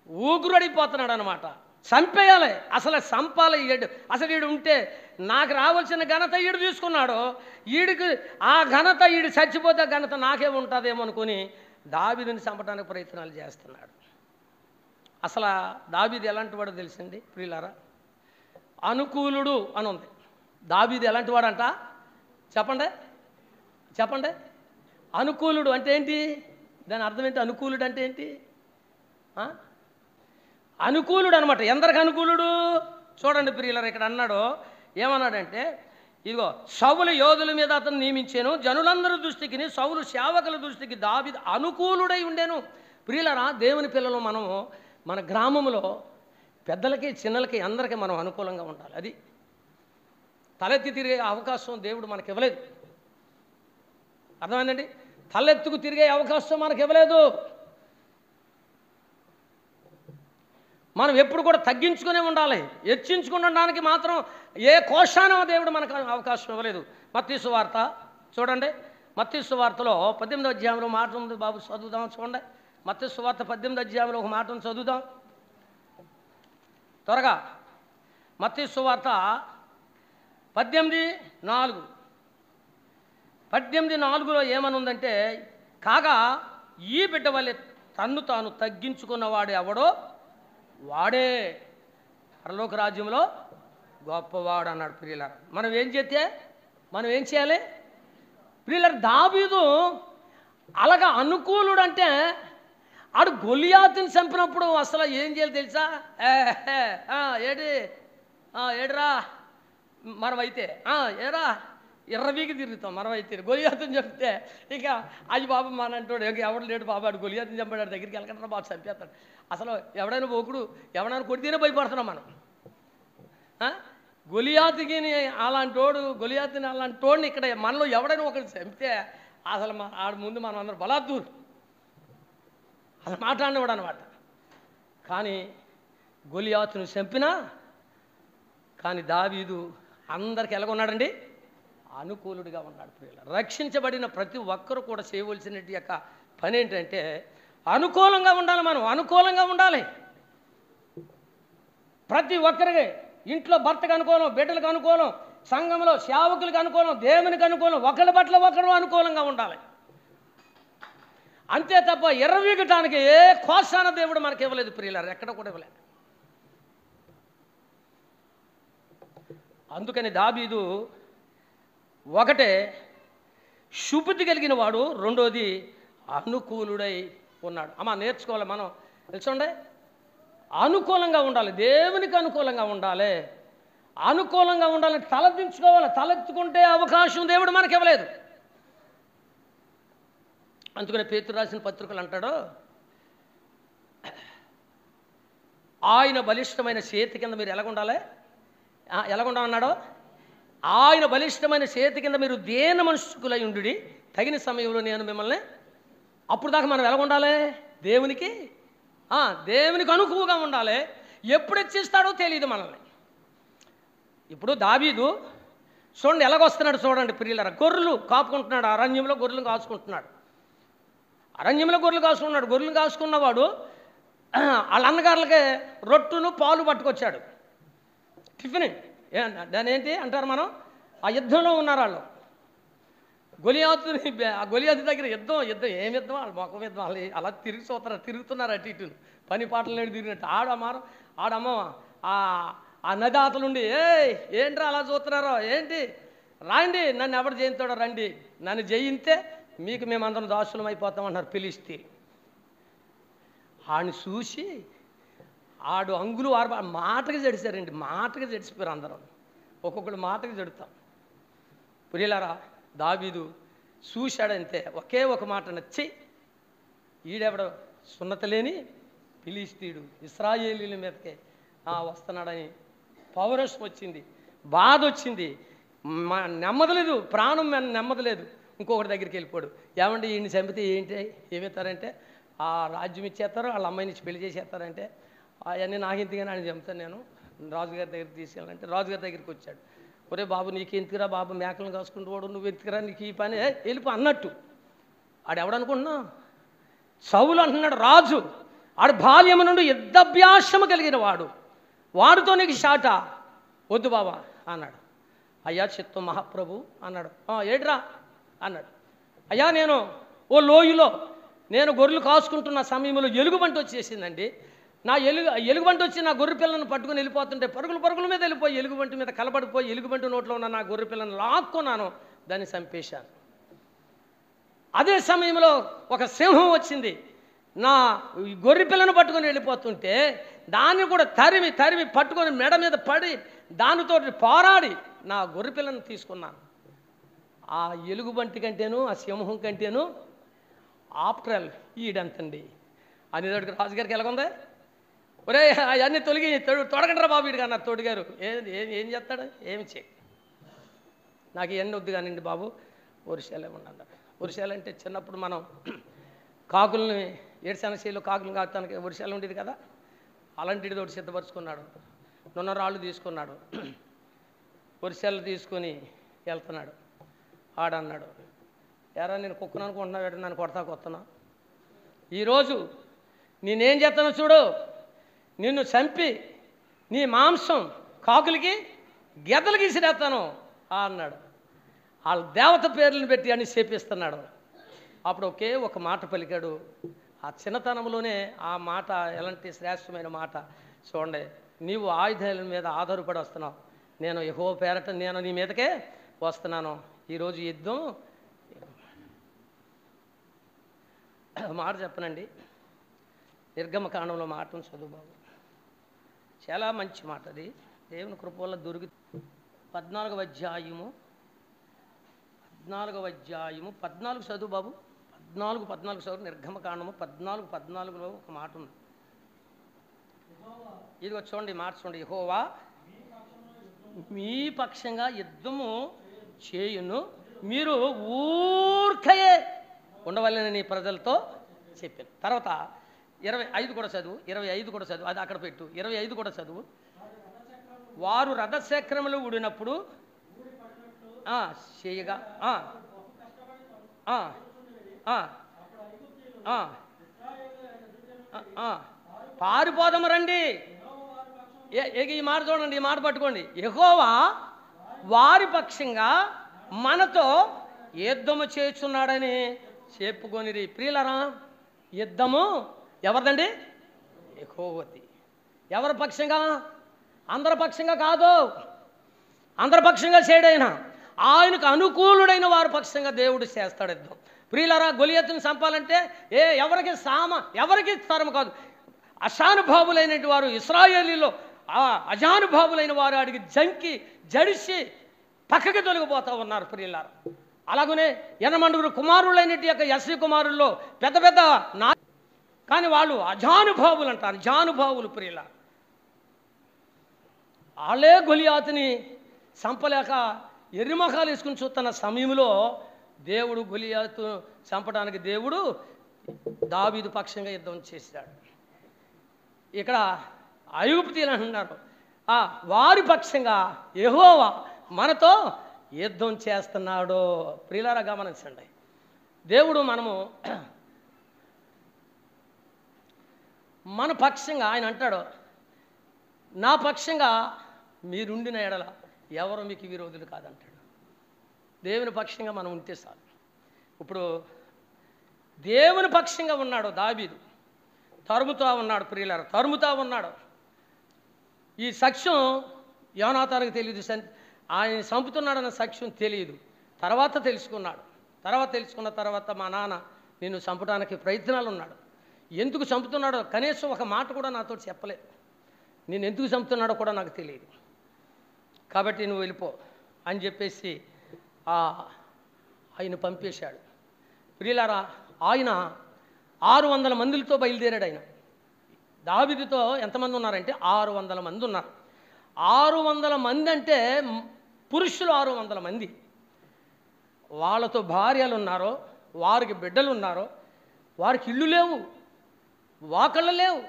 ఊగురడిపోతున్నాడు అనమాట. చంపేయాలి, అసలు చంపాలి ఈడు. అసలు ఈడు ఉంటే నాకు రావాల్సిన ఘనత ఈడు తీసుకున్నాడు. ఈడికి ఆ ఘనత, ఈడు చచ్చిపోతే ఘనత నాకే ఉంటుందేమో అనుకుని దావీదుని చంపడానికి ప్రయత్నాలు చేస్తున్నాడు. అసలు దావీదు ఎలాంటి వాడో తెలిసింది ప్రియులారా? అనుకూలుడు అని ఉంది. దావీదు ఎలాంటి వాడంట చెప్పండి, చెప్పండి. అనుకూలుడు అంటే ఏంటి? దాని అర్థం ఏంటి? అనుకూలుడు అంటే ఏంటి? అనుకూలుడు అనమాట. ఎందరికి అనుకూలుడు? చూడండి ప్రియులారా, ఇక్కడ అన్నాడు, ఏమన్నాడంటే ఇదిగో సౌలు యోధుల మీద అతను నియమించాను, జనులందరి దృష్టికి, సౌలు సేవకుల దృష్టికి దావీదు అనుకూలుడై ఉండేను. ప్రియులారా, దేవుని పిల్లలు మనం మన గ్రామంలో పెద్దలకి చిన్నలకి అందరికీ మనం అనుకూలంగా ఉండాలి. అది తలెత్తి తిరిగే అవకాశం దేవుడు మనకి ఇవ్వలేదు. అర్థమైందండి? తలెత్తుకు తిరిగే అవకాశం మనకి ఇవ్వలేదు. మనం ఎప్పుడు కూడా తగ్గించుకునే ఉండాలి. హెచ్చించుకునడానికి మాత్రం ఏ కోశాన దేవుడు మనకు అవకాశం ఇవ్వలేదు. మత్తయి సువార్త చూడండి. మత్తయి సువార్తలో 18వ అధ్యాయంలో మాట ఉంది. బాబు చదువుదాం, చూడండి. మత్తయి సువార్త 18వ అధ్యాయంలో ఒక మాటను చదువుదాం త్వరగా. మత్తయి సువార్త 18:4. 18:4లో ఏమని ఉందంటే, కాగా ఈ బిడ్డ వల్లే తన్ను తాను తగ్గించుకున్నవాడు ఎవడో వాడే పరలోక రాజ్యంలో గొప్పవాడు అన్నాడు. ప్రియులారా, మనం ఏం చేయాలి? వీళ్ళ దావీదు అలాగా అనుకూలుడు అంటే ఆడు గొలియాతుని చంపినప్పుడు అసలు ఏం చేయాలి తెలుసా? ఏడురా మనమైతే ఏరా ఎర్రవీకి తిరుగుతాం మనమైతే. గొలియాతుని చెప్తే ఇక అయ్యి బాబు మన అంటాడు, ఇక ఎవడు లేడు బాబు, ఆడు గొలియాతుని చంపాడు, దగ్గరికి వెళ్ళకుండా బాబు చంపేస్తాడు. అసలు ఎవడైనా పోకుడు ఎవడైనా కొడితేనే భయపడుతున్నాం మనం. గొలియాతుని అలాంటి వాడిని ఇక్కడ మనలో ఎవడైనా ఒకటి చంపితే అసలు ఆడ ముందు మనం అందరం బలాద్దూరు అసలు మాట్లాడినవాడు అనమాట. కానీ గొలియాతును చంపినా కానీ దావీదు అందరికి ఎలాగొన్నాడండి? అనుకూలుడిగా ఉన్నాడు. ప్రియుల, రక్షించబడిన ప్రతి ఒక్కరు కూడా చేయవలసిన యొక్క పని ఏంటంటే అనుకూలంగా ఉండాలి. మనం అనుకూలంగా ఉండాలి. ప్రతి ఒక్కరికి ఇంట్లో భర్తకు అనుకూలం, బిడ్డలకు అనుకూలం, సంఘంలో సేవకులకు అనుకూలం, దేవునికి అనుకూలం, ఒకరి పట్ల ఒకరు అనుకూలంగా ఉండాలి. అంతే తప్ప ఎర్రవీగటానికి ఏ కోసాన దేవుడు మనకి ఇవ్వలేదు ప్రియులారు, ఎక్కడ కూడా ఇవ్వలేదు. అందుకని దావీదు ఒకటే శుభుద్ధి కలిగిన వాడు, రెండోది అనుకూలుడై ఉన్నాడు. అమ్మ నేర్చుకోవాలి మనం, తెలుసుండే అనుకూలంగా ఉండాలి, దేవునికి అనుకూలంగా ఉండాలి. అనుకూలంగా ఉండాలని తలదించుకోవాలి. తలెత్తుకుంటే అవకాశం దేవుడు మనకి ఇవ్వలేదు. అందుకని పేతురు రాసిన పత్రికలు అంటాడు, ఆయన బలిష్టమైన చేతి కింద మీరు ఎలాగుండాలి? ఎలాగుండాలన్నాడో, ఆయన బలిష్టమైన చేతి కింద మీరు దేన మనుషుకులై ఉండు, తగిన సమయంలో నేను మిమ్మల్ని. అప్పుడు దాకా మనం ఎలాగుండాలి? దేవునికి అనుకువగా ఉండాలి. ఎప్పుడు హెచ్చిస్తాడో తెలియదు మనల్ని. ఇప్పుడు దావీదు చూడండి ఎలాగొస్తున్నాడు చూడండి ప్రియులారా. గొర్రెలు కాపుకుంటున్నాడు, అరణ్యంలో గొర్రెలు కాసుకుంటున్నాడు. గొర్రెలు కాసుకున్నవాడు వాళ్ళ అన్నగారులకి రొట్టును పాలు పట్టుకొచ్చాడు, టిఫిన్. దాని ఏంటి అంటారు మనం? ఆ యుద్ధంలో ఉన్నారు వాళ్ళు. గొలియాతు దగ్గర యుద్ధం ఏం యుద్ధం? వాళ్ళు మొఖం యుద్ధం. వాళ్ళు అలా తిరుగుతున్నారు అటు ఇటు, పని పాటలు లేని తిరిగినట్టు. ఆడమ్మ ఆ నదాతలుండి ఏంట్రా అలా చూస్తున్నారో ఏంటి, రాండి నన్ను ఎవరు జయించాడో రండి, నన్ను జయిస్తే మీకు మేమందరం దాసులం అయిపోతామన్నారు పిలిస్తే. ఆడిని చూసి ఆడు అంగులు మాటకి జడిసారండి, మాటకి జడిసిపోయారు అందరం. ఒక్కొక్కడు మాటకి జడుతాం. పురిలారా, దావీదు చూశాడంతే, ఒకే ఒక మాట నచ్చి, ఈడెవడ సున్నత లేని ఫిలిష్తీయుడు ఇశ్రాయేలీల మీదకే వస్తున్నాడని పౌరుషం వచ్చింది, బాధ వచ్చింది, నెమ్మదలేదు, ప్రాణం నెమ్మదలేదు. ఇంకొకటి దగ్గరికి వెళ్ళిపోడు. ఏమంటే ఈయన్ని చంపితే ఏమవుతారంటే ఆ రాజ్యం ఇచ్చేస్తారు, వాళ్ళ అమ్మాయిని ఇచ్చి పెళ్లి చేసేస్తారంటే అవన్నీ నాకు ఇంతగానే అని చెప్తాను. నేను రాజుగారి దగ్గరికి తీసుకెళ్ళాలంటే రాజుగారి దగ్గరికి వచ్చాడు. ఒరే బాబు నీకు ఎందుకురా బాబు, మేకలను కాసుకుంటూ వాడు, నువ్వు ఎందుకురా, నీకు ఈ పని వెళ్ళిపో అన్నట్టు. ఆడెవడనుకుంటున్నా? సౌలు అంటున్నాడు రాజు. ఆడు బాల్యము నుండి యుద్ధాభ్యాసము కలిగిన వాడితో నీకు షాట వద్దు బాబా అన్నాడు. అయ్యా చిత్తం మహాప్రభు అన్నాడు. ఏడ్రా అన్నాడు. అయ్యా నేను ఓ లోయలో నేను గొర్రెలు కాసుకుంటున్న సమయంలో ఎలుగుబంటి వచ్చేసిందండి. నా ఎలుగుబంటి వచ్చి నా గొర్రె పిల్లను పట్టుకుని వెళ్ళిపోతుంటే పరుగుల మీద వెళ్ళిపోయి ఎలుగుబంటి మీద కలబడిపోయి ఎలుగుబంటి నోట్లో ఉన్న నా గొర్రె పిల్లను లాక్కున్నాను, దాన్ని చంపేశాను. అదే సమయంలో ఒక సింహం వచ్చింది, నా గొర్రె పిల్లను పట్టుకొని వెళ్ళిపోతుంటే దాన్ని కూడా తరిమి పట్టుకొని మెడ మీద పడి దానితో పోరాడి నా గొర్రె పిల్లను తీసుకున్నాను. ఆ ఎలుగుబంటి కంటేను ఆ సింహం కంటేను ఆఫ్టర్ ఆల్ ఈడంతండి అనేదానికి రాజుగారికి ఎలాగుంది? ఒరే అవన్నీ తొడగంటారా బాబు వీడికి అన్నారు తోడుగారు. ఏం చేస్తాడు? ఏమి చేయి, నాకు ఇవన్నీ వద్దు కానివ్వండి బాబు, ఒరిశాలే ఉండన్నారు. ఒరిశాలంటే చిన్నప్పుడు మనం కాకుల్ని ఏడుశనగశీలో కాకులను కాస్తానికి ఒరిశాలు ఉండేది కదా, అలాంటిది ఒకటి సిద్ధపరుచుకున్నాడు. నున్న రాళ్ళు తీసుకున్నాడు, ఒరిశాలు తీసుకొని వెళ్తున్నాడు. ఆడన్నాడు, ఎరా నేను కుక్కను అనుకుంటున్నావు, నన్ను కొడతాకొస్తున్నా, ఈరోజు నేనేం చేస్తానో చూడు, నిన్ను చంపి నీ మాంసం కాకులకి గెదలకి ఇసిరేస్తాను అన్నాడు. వాళ్ళ దేవత పేర్లను పెట్టి అని చేపిస్తున్నాడు. అప్పుడు ఒకే ఒక మాట పలికాడు. ఆ చిన్నతనంలోనే ఆ మాట ఎలాంటి శ్రేష్టమైన మాట చూడండి. నీవు ఆయుధాల మీద ఆధారపడి వస్తున్నావు, నేను యెహోవా పేరట నేను నీ మీదకే వస్తున్నాను. ఈరోజు యుద్ధం మాట చెప్పనండి. నిర్గమకాండంలో మాటను చదువు బాబు. చాలా మంచి మాట అది. దేవుని కృప వల్ల 14వ అధ్యాయము 14 చదువు బాబు. 14 చదువు. నిర్గమకాండము 14:14లో ఒక మాట ఉంది. ఇదిగో చూడండి, మాట చూడండి. యెహోవా మీ పక్షంగా యుద్ధము చేయును, మీరు ఊర్ఖయే ఉండవలెనని ప్రజలతో చెప్పాను. తర్వాత 25 కూడా చదువు. 25 కూడా చదువు. అది అక్కడ పెట్టు. 25 కూడా చదువు. వారు రథచక్రములు ఊడినప్పుడు చేయగా పారిపోదాము రండి. ఈ మాట చూడండి, ఈ మాట పట్టుకోండి. యెహోవా వారి పక్షంగా మనతో యుద్ధము చేస్తున్నాడని చెప్పుకొనిరి. ప్రియులరా, యుద్ధము ఎవరిదండి? యెహోవాది. ఎవరి పక్షంగా? అందరి పక్షంగా కాదు. అందరి పక్షంగా చేయడైనా ఆయనకు అనుకూలుడైన వారి పక్షంగా దేవుడు చేస్తాడు యుద్ధం. ప్రియులరా, గొలియతుని చంపాలంటే ఎవరికి తరం కాదు. అశానుభావులైన వారు, ఇశ్రాయేలీలో అజానుభావులైన వారు అడిగి జడిసి పక్కకి తొలగిపోతూ ఉన్నారు. ప్రియులారా, అలాగనే 80 కుమారులైనటి యొక్క యశ్వి కుమారుల్లో పెద్ద పెద్ద కానీ వాళ్ళు అజానుభావులు అంటారు. జానుభావులు. ప్రియులారా, వాళ్ళే గొలియాతుని చంపలేక ఎర్రిమొఖాలు వేసుకుని చూస్తున్న సమయంలో దేవుడు గొలియాతు చంపడానికి దేవుడు దావీదు పక్షంగా యుద్ధం చేశాడు. ఇక్కడ ఐగుప్తీయులు అంటున్నారు, వారి పక్షంగా యెహోవా మనతో యుద్ధం చేస్తున్నాడు. ప్రియులారా, గమనించండి. దేవుడు మన పక్షంగా ఆయన అంటాడు, నా పక్షంగా మీరుండిన ఎడల ఎవరు మీకు విరోధులు కాదంటాడు. దేవుని పక్షంగా మనం ఉంటే చాలు. ఇప్పుడు దేవుని పక్షంగా ఉన్నాడు దావీదు. తరుముతా ఉన్నాడు. ప్రియులారా, తరుముతా ఉన్నాడు. ఈ సాక్ష్యం యోనాతానికి తెలియదు. ఆయన చంపుతున్నాడన్న సాక్ష్యం తెలియదు. తర్వాత తెలుసుకున్న తర్వాత మా నాన్న నిన్ను చంపడానికి ప్రయత్నాలు ఉన్నాడు. ఎందుకు చంపుతున్నాడో కనీసం ఒక మాట కూడా నాతో చెప్పలేదు. నేను ఎందుకు చంపుతున్నాడో కూడా నాకు తెలియదు. కాబట్టి నువ్వు వెళ్ళిపో అని చెప్పేసి ఆయన పంపేశాడు. ప్రియులారా, ఆయన 600 మందితో బయలుదేరాడు. ఆయన దావీదుతో ఎంతమంది ఉన్నారంటే 600 మంది ఉన్నారు. 600 మంది అంటే పురుషులు 600 మంది. వాళ్ళతో భార్యలు ఉన్నారో, వారికి బిడ్డలు ఉన్నారో, వారికి ఇళ్ళు లేవు, వాకళ్ళు లేవు.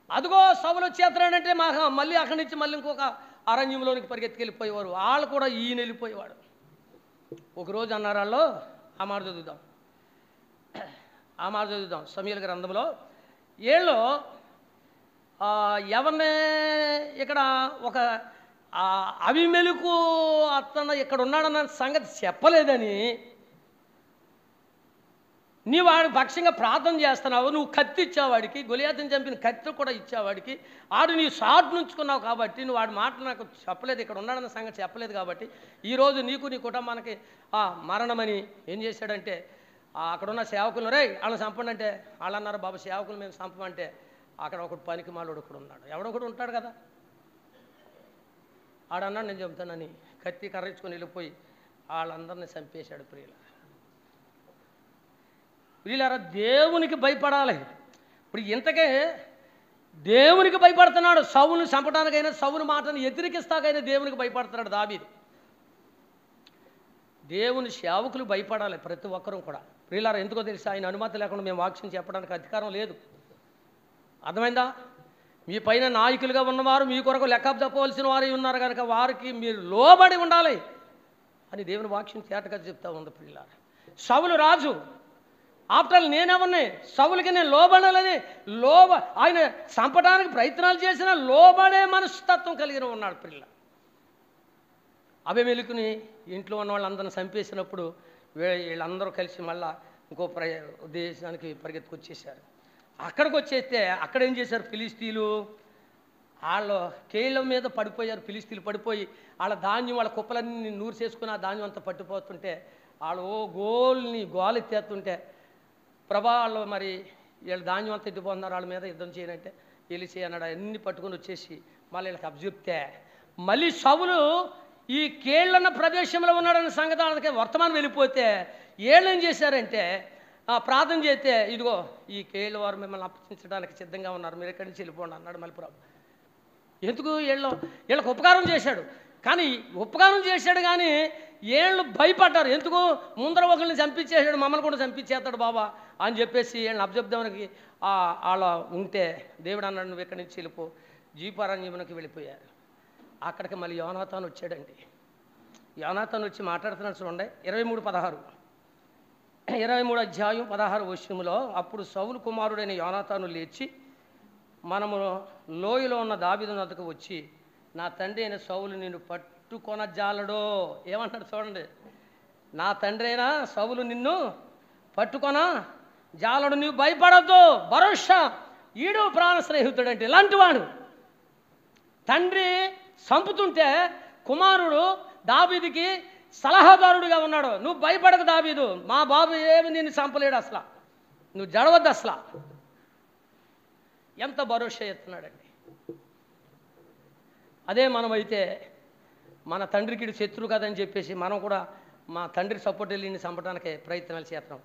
అదిగో సభలు వచ్చేస్తున్నాడంటే మళ్ళీ అక్కడి నుంచి మళ్ళీ ఇంకొక అరణ్యంలోనికి పరిగెత్తుకెళ్ళిపోయేవారు. వాళ్ళు కూడా ఈయన వెళ్ళిపోయేవాడు. ఒకరోజు అన్నారు వాళ్ళు, ఆ మాట చదువుదాం సమూయేలు గ్రంథంలో. వీళ్ళు ఎవరిని ఇక్కడ ఒక అబీమెలెకు అతను ఇక్కడ ఉన్నాడన్న సంగతి చెప్పలేదని నీ వాడి పక్షంగా ప్రార్థన చేస్తున్నావు. నువ్వు కత్తి ఇచ్చావాడికి, గొలియాతుని చంపిన కత్తి కూడా ఇచ్చావాడికి, ఆడు నీ షాట్ నుంచుకున్నావు కాబట్టి నువ్వు వాడి మాట నాకు చెప్పలేదు, ఇక్కడ ఉన్నాడన్న సంగతి చెప్పలేదు కాబట్టి ఈరోజు నీకు నీ కుటుంబానికి మరణమని ఏం చేశాడంటే అక్కడున్న సేవకులు వాళ్ళని చంపండి అంటే వాళ్ళు అన్నారు, బాబు సేవకులు మేము చంపమంటే అక్కడ ఒకడు పనికి మాలోడు ఒకడు ఉన్నాడు, ఎవడొకడు ఉంటాడు కదా. ఆడన్నాడు నేను చెబుతానని కత్తి కర్రించుకొని వెళ్ళిపోయి వాళ్ళందరినీ చంపేశాడు. ప్రియులారా, దేవునికి భయపడాలి. ఇప్పుడు ఇంతకే దేవునికి భయపడుతున్నాడు. సౌలుని చంపడానికైనా, సౌలు మాటను ఎదిరికిస్తాకైనా దేవునికి భయపడుతున్నాడు దావీదు. దేవుని సేవకులు భయపడాలి ప్రతి ఒక్కరూ కూడా. ప్రియులారా, ఎందుకో తెలుసా? ఆయన అనుమతి లేకుండా మేము వాక్యం చెప్పడానికి అధికారం లేదు. అర్థమైందా? మీ పైన నాయకులుగా ఉన్నవారు మీ కొరకు లెక్క చెప్పవలసిన వారు ఉన్నారు కనుక వారికి మీరు లోబడి ఉండాలి అని దేవుని వాక్యం తేటగా చెప్తా ఉంది. ప్రియులారా, సౌలు రాజు, ఆఫ్టర్ నేనెవరిని? సౌలుకి నేను లోబడాలని ఆయన చంపడానికి ప్రయత్నాలు చేసిన లోబడే మనస్తత్వం కలిగిన ఉన్నాడు. పిల్ల అబీమెలెకుని ఇంట్లో ఉన్న వాళ్ళందరిని చంపేసినప్పుడు వీళ్ళందరూ కలిసి మళ్ళా ఇంకో దేశానికి పరిగెత్తుకొచ్చేసారు. అక్కడికి వచ్చేస్తే అక్కడ ఏం చేశారు? ఫిలిస్తీన్లు వాళ్ళు కేళ్ళ మీద పడిపోయారు. ఫిలిస్తీన్లు పడిపోయి వాళ్ళ ధాన్యం, వాళ్ళ కుప్పలన్నీ నూరు చేసుకుని ఆ ధాన్యం అంతా పట్టిపోతుంటే వాళ్ళు గోల్ని గోలెత్తేస్తుంటే ప్రభా వాళ్ళు మరి వీళ్ళు ధాన్యం అంతా ఎత్తిపోతున్నారు, వాళ్ళ మీద యుద్ధం చేయనంటే వెళ్ళి చేయన్నాడు. అన్ని పట్టుకొని వచ్చేసి మళ్ళీ వీళ్ళకి అప్పచెప్తే మళ్ళీ సౌలు ఈ కేళ్ళన్న ప్రదేశంలో ఉన్నాడన్న సంగతి వాళ్ళకి వర్తమానం వెళ్ళిపోతే వీళ్ళు ఏం చేశారంటే ప్రార్థన చేస్తే ఇదిగో ఈ కేళ్ళ వారు మిమ్మల్ని అప్పగించడానికి సిద్ధంగా ఉన్నారు, మీరు ఎక్కడి నుంచి వెళ్ళిపోండి అన్నాడు మళ్ళీ ప్రభు. ఎందుకు వీళ్ళకి ఉపకారం చేశాడు, కానీ ఉపకారం చేశాడు కానీ వీళ్ళు భయపడ్డారు. ఎందుకు ముందర ఒకరిని చంపించేసాడు, మమ్మల్ని కూడా చంపించేస్తాడు బాబా అని చెప్పేసి వీళ్ళని అప్పచెప్దానికి వాళ్ళ ఉంటే దేవుడు అన్నాడు నువ్వు ఎక్కడి నుంచి వెళ్ళిపో, జీపారణ్యమునకి వెళ్ళిపోయారు. అక్కడికి మళ్ళీ యోనాతాను వచ్చాడండి. యోనాతాను వచ్చి మాట్లాడుతున్నాడు చూడండి 23 అధ్యాయం 16 వచనములో, అప్పుడు సౌలు కుమారుడైన యోనాతాను లేచి మనము లోయలో ఉన్న దావీదు వద్దకు వచ్చి నా తండ్రి అయిన సౌలు నిన్ను పట్టుకొనజాలడో. ఏమంటాడు చూడండి, నా తండ్రి అయినా సౌలు నిన్ను పట్టుకొన జాలడు, నీవు భయపడద్దు, భరోసా, ఈడు ప్రాణ స్నేహితుడు అంటే ఇలాంటి వాడు. తండ్రి చంపుతుంటే కుమారుడు దావీదుకి సలహాదారుడిగా ఉన్నాడు. నువ్వు భయపడక దావీదు, మా బాబు ఏమి నిన్ను చంపలేడు, అసలు నువ్వు జడవద్దు. అసలు ఎంత భరోసా ఎత్తున్నాడండి. అదే మనమైతే మన తండ్రికి శత్రువు కదని చెప్పేసి మనం కూడా మా తండ్రి సపోర్ట్ వెళ్ళి చంపడానికి ప్రయత్నాలు చేస్తాం.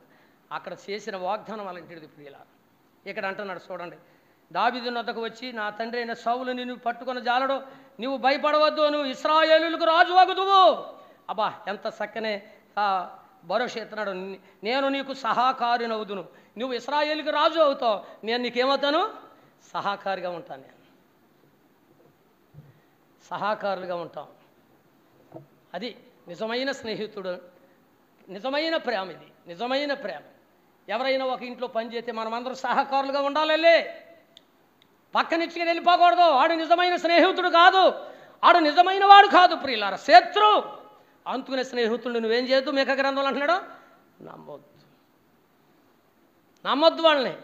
అక్కడ చేసిన వాగ్దానం అలాంటిది ప్రియుల. ఇక్కడ అంటున్నాడు చూడండి, దావీదు వద్దకు వచ్చి నా తండ్రి అయిన సౌలు నిన్ను పట్టుకొని జాలడు, నువ్వు భయపడవద్దు, నువ్వు ఇశ్రాయేలులకు రాజు అగుదువు. అబ్బా ఎంత చక్కనే భరోసా ఎత్తున్నాడు. నేను నీకు సహకారినవుదును, నువ్వు ఇశ్రాయేలుకి రాజు అవుతావు, నేను నీకేమవుతాను, సహకారిగా ఉంటాను, నేను సహకారులుగా ఉంటాం. అది నిజమైన స్నేహితుడు, నిజమైన ప్రేమ. ఇది నిజమైన ప్రేమ. ఎవరైనా ఒక ఇంట్లో పని చేస్తే మనమందరం సహకారులుగా ఉండాలి, పక్కనిచ్చుకుని వెళ్ళిపోకూడదు. ఆడు నిజమైన స్నేహితుడు కాదు, ఆడు నిజమైన వాడు కాదు ప్రియులారా, శత్రు. అందుకునే స్నేహితుడు నువ్వేం చేయొద్దు, మేక గ్రంథంలో అంటున్నాడు, నమ్మొద్దు వాళ్ళని.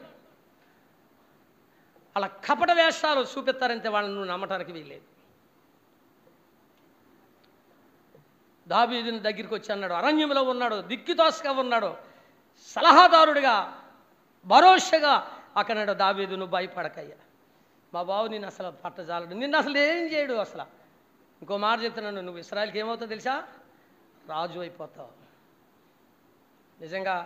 అలా కపట వేషాలు చూపిస్తారంటే వాళ్ళని నువ్వు నమ్మటానికి వీల్లేదు. దావీదుని దగ్గరికి వచ్చి అన్నాడు, అరణ్యంలో ఉన్నాడు, దిక్కుతోసగా ఉన్నాడు, సలహాదారుడిగా భరోసాగా అక్కడ దావీదు నువ్వు భయపడకయ్యా, మా బాబు నిన్ను అసలు పట్టజాలడు, నిన్ను అసలు ఏం చేయడు. అసలు ఇంకో మాట చెప్తున్నాను, నువ్వు ఇశ్రాయేలుకి ఏమవుతావు తెలుసా, రాజు అయిపోతావు. నిజంగా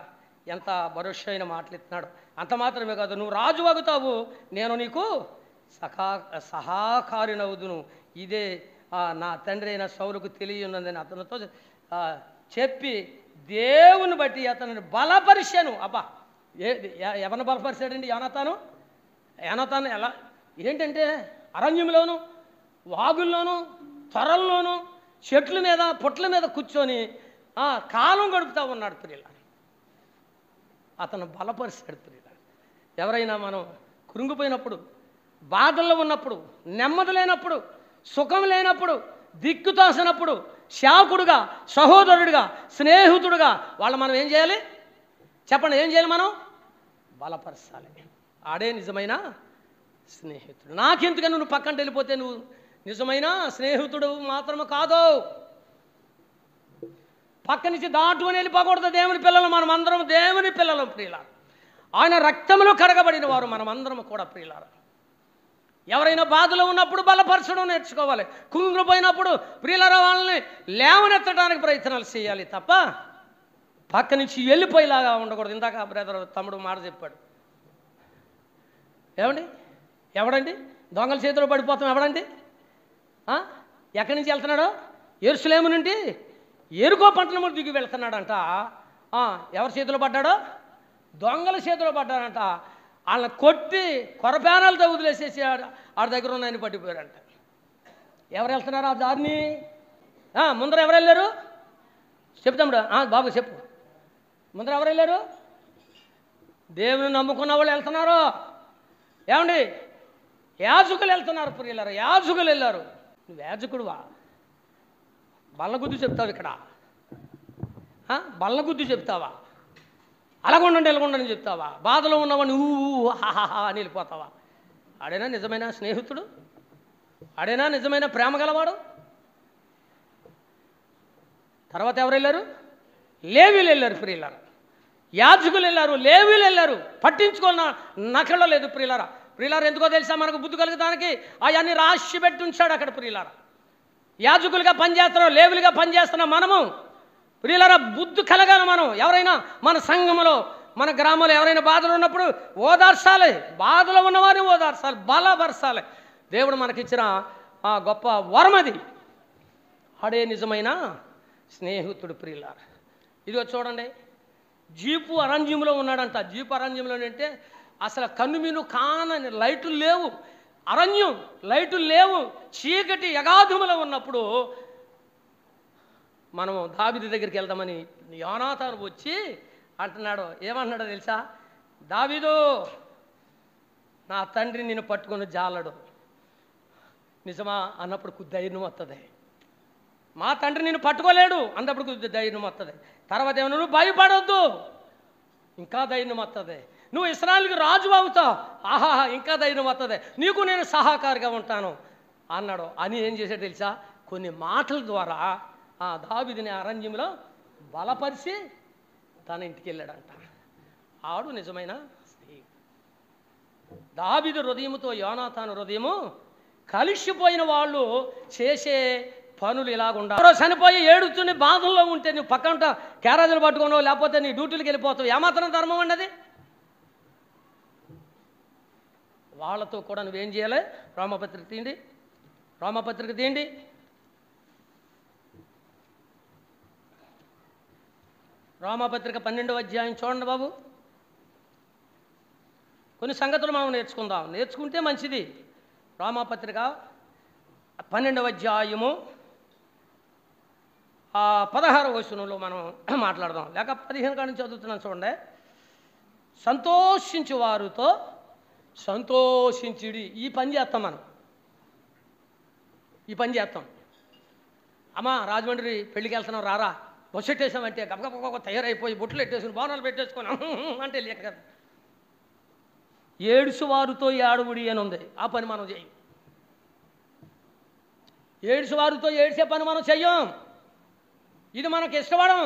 ఎంత భరోసా అయిన మాటలు ఇస్తున్నాడు. అంత మాత్రమే కాదు, నువ్వు రాజు అవుతావు, నేను నీకు సహకారినవుదును. ఇదే నా తండ్రి అయిన సౌలుకు తెలియనుందని అతనితో చెప్పి దేవుని బట్టి అతనిని బలపరిచాను. అబ్బా ఎవరిని బలపరిచాడండి యోనాతాను ఎలా ఏంటంటే అరణ్యంలోను, వాగుల్లోనూ, త్వరల్లోనూ, చెట్ల మీద, పుట్ల మీద కూర్చొని కాలం గడుపుతూ ఉన్నాడు ప్రియుల. అతను బలపరిచాడు ప్రియుల. ఎవరైనా మనం కృంగిపోయినప్పుడు, బాధల్లో ఉన్నప్పుడు, నెమ్మది లేనప్పుడు, సుఖం లేనప్పుడు, దిక్కుతోసినప్పుడు, శాకుడుగా, సహోదరుడిగా, స్నేహితుడుగా వాళ్ళు మనం ఏం చేయాలి చెప్పండి, ఏం చేయాలి, మనం బలపరచాలి. ఆడే నిజమైన స్నేహితుడు. నాకెందుకని నువ్వు పక్కన వెళ్ళిపోతే నువ్వు నిజమైన స్నేహితుడు మాత్రమే కాదు, పక్క నుంచి దాటుకొని వెళ్ళిపోకూడదు. దేవుని పిల్లలు మనం అందరం దేవుని పిల్లలు ప్రియుల. ఆయన రక్తంలో కడగబడిన వారు మనమందరం కూడా ప్రియులార. ఎవరైనా బాధలో ఉన్నప్పుడు బలపరచడం నేర్చుకోవాలి. కుంగిపోయినప్పుడు ప్రియులార వాళ్ళని లేవనెత్తడానికి ప్రయత్నాలు చేయాలి తప్ప పక్క నుంచి వెళ్ళిపోయేలాగా ఉండకూడదు. ఇందాక బ్రదర్ తమ్ముడు మాట చెప్పాడు, ఎవడండి దొంగల చేతిలో పడిపోతాం, ఎవడండి ఎక్కడి నుంచి వెళ్తున్నాడో, యెరూషలేము నుండి ఎరుకో పట్టణము దిగి వెళ్తున్నాడంట. ఎవరి చేతిలో పడ్డాడో, దొంగల చేతిలో పడ్డాడంట. వాళ్ళని కొట్టి కొరపేనాలతో వదిలేసేసి ఆడ దగ్గర ఉన్నాయని పట్టిపోయారంట. ఎవరు వెళ్తున్నారు ఆ దారిని? ముందర ఎవరు వెళ్ళారు చెప్తాముడు, బాబు చెప్పు, ముందర ఎవరు వెళ్ళారు? దేవుని నమ్ముకున్న వాళ్ళు వెళ్తున్నారు. ఏమండి, యాజకులు వెళ్తున్నారు ప్రియులారా, యాజకులు వెళ్ళారు. నువ్వు యాజకుడువా? బల్లగుద్దు చెప్తావు ఇక్కడ, బల్లగుద్దు చెప్తావా? అలాగుండండి ఎలాగుండని చెప్తావా? బాధలో ఉన్నవాడిని హాహా అని వెళ్ళిపోతావా? ఆడేనా నిజమైన స్నేహితుడు? ఆడేనా నిజమైన ప్రేమ గలవాడు? తర్వాత ఎవరు వెళ్ళారు? లేవీలు వెళ్ళారు ప్రియులారా. యాజకులు వెళ్ళారు, లేవీలు వెళ్ళారు, పట్టించుకున్న నకళ లేదు. ప్రియులారా ఎందుకో తెలుసా? మనకు బుద్ధి కలుగుతానికి అవన్నీ రాసి పెట్టి ఉంచాడు అక్కడ. ప్రియులారా యాజకులుగా పనిచేస్తున్నాం, లేవులుగా పనిచేస్తున్నాం మనము. ప్రియులారా బుద్ధి కలగాలి. మనం ఎవరైనా మన సంఘంలో మన గ్రామంలో ఎవరైనా బాధలు ఉన్నప్పుడు ఓదార్చాలి, బాధలో ఉన్నవారిని ఓదార్చాలి, బలపరచాలి. దేవుడు మనకిచ్చిన ఆ గొప్ప వరం అది. ఆడే నిజమైన స్నేహితుడు. ప్రియులారా ఇదిగో చూడండి, జీపు అరణ్యంలో ఉన్నాడంట. జీపు అరణ్యంలో అంటే అసలు కన్నుమీను కానని లైట్లు లేవు, అరణ్యం, లైట్లు లేవు, చీకటి యగాధములో ఉన్నప్పుడు మనము దావీదు దగ్గరికి వెళ్దామని యోనాతాను వచ్చి అంటున్నాడు. ఏమన్నాడో తెలుసా? దావీదు, నా తండ్రి నిన్ను పట్టుకొని జాలడు. నిజమా అన్నప్పుడు ధైర్యం వస్తుంది. మా తండ్రి నిన్ను పట్టుకోలేడు అన్నప్పుడు ధైర్యం వస్తుంది. తర్వాత ఏమన్నా నువ్వు భయపడొద్దు, ఇంకా ధైర్యం వస్తుంది. నువ్వు ఇశ్రాయేలుకి రాజు అవుతావు, ఆహాహా ఇంకా ధైర్యం వస్తుంది, నీకు నేను సహకారిగా ఉంటాను అన్నాడు. అని ఏం చేశాడు తెలుసా? కొన్ని మాటల ద్వారా ఆ దావీదుని అరణ్యంలో బలపరిచి తన ఇంటికి వెళ్ళాడంట. ఆడు నిజమైన స్నేహితుడు. దావీదు హృదయముతో యోనాతాను హృదయము కలిసిపోయిన వాళ్ళు చేసే పనులు ఇలాగుండా. చనిపోయి ఏడుతుని బాధల్లో ఉంటే నువ్వు పక్కంట క్యారేజీలు పట్టుకున్నావు, లేకపోతే నీ డ్యూటీలకు వెళ్ళిపోతావు. ఏమాత్రం ధర్మం అన్నది? వాళ్ళతో కూడా నువ్వేం చేయాలి? రోమపత్రిక తీయండి, రోమపత్రిక తీయండి. రోమపత్రిక 12వ అధ్యాయం చూడండి బాబు. కొన్ని సంగతులు మనం నేర్చుకుంటే మంచిది. రోమపత్రిక 12వ అధ్యాయము 16వ వచనంలో మనం మాట్లాడదాం. లేక 15 కాడి నుంచి చదువుతున్నాను చూడండి. సంతోషించు వారితో సంతోషించుడి. ఈ పని చేస్తాం మనం, ఈ పని చేస్తాం. అమ్మా రాజమండ్రి పెళ్ళికి వెళ్తున్నాం రారా, బస్సు పెట్టేసామంటే గబగబ తయారైపోయి బొట్లు పెట్టేసుకుని బోనాలు పెట్టేసుకొని అంటే లేక కదా. ఏడుసు వారితో ఏడుబుడి అని ఉంది, ఆ పని మనం చేయం. ఏడుసు వారితో ఏడ్చే పని మనం చెయ్యం. ఇది మనకి ఇష్టపడం.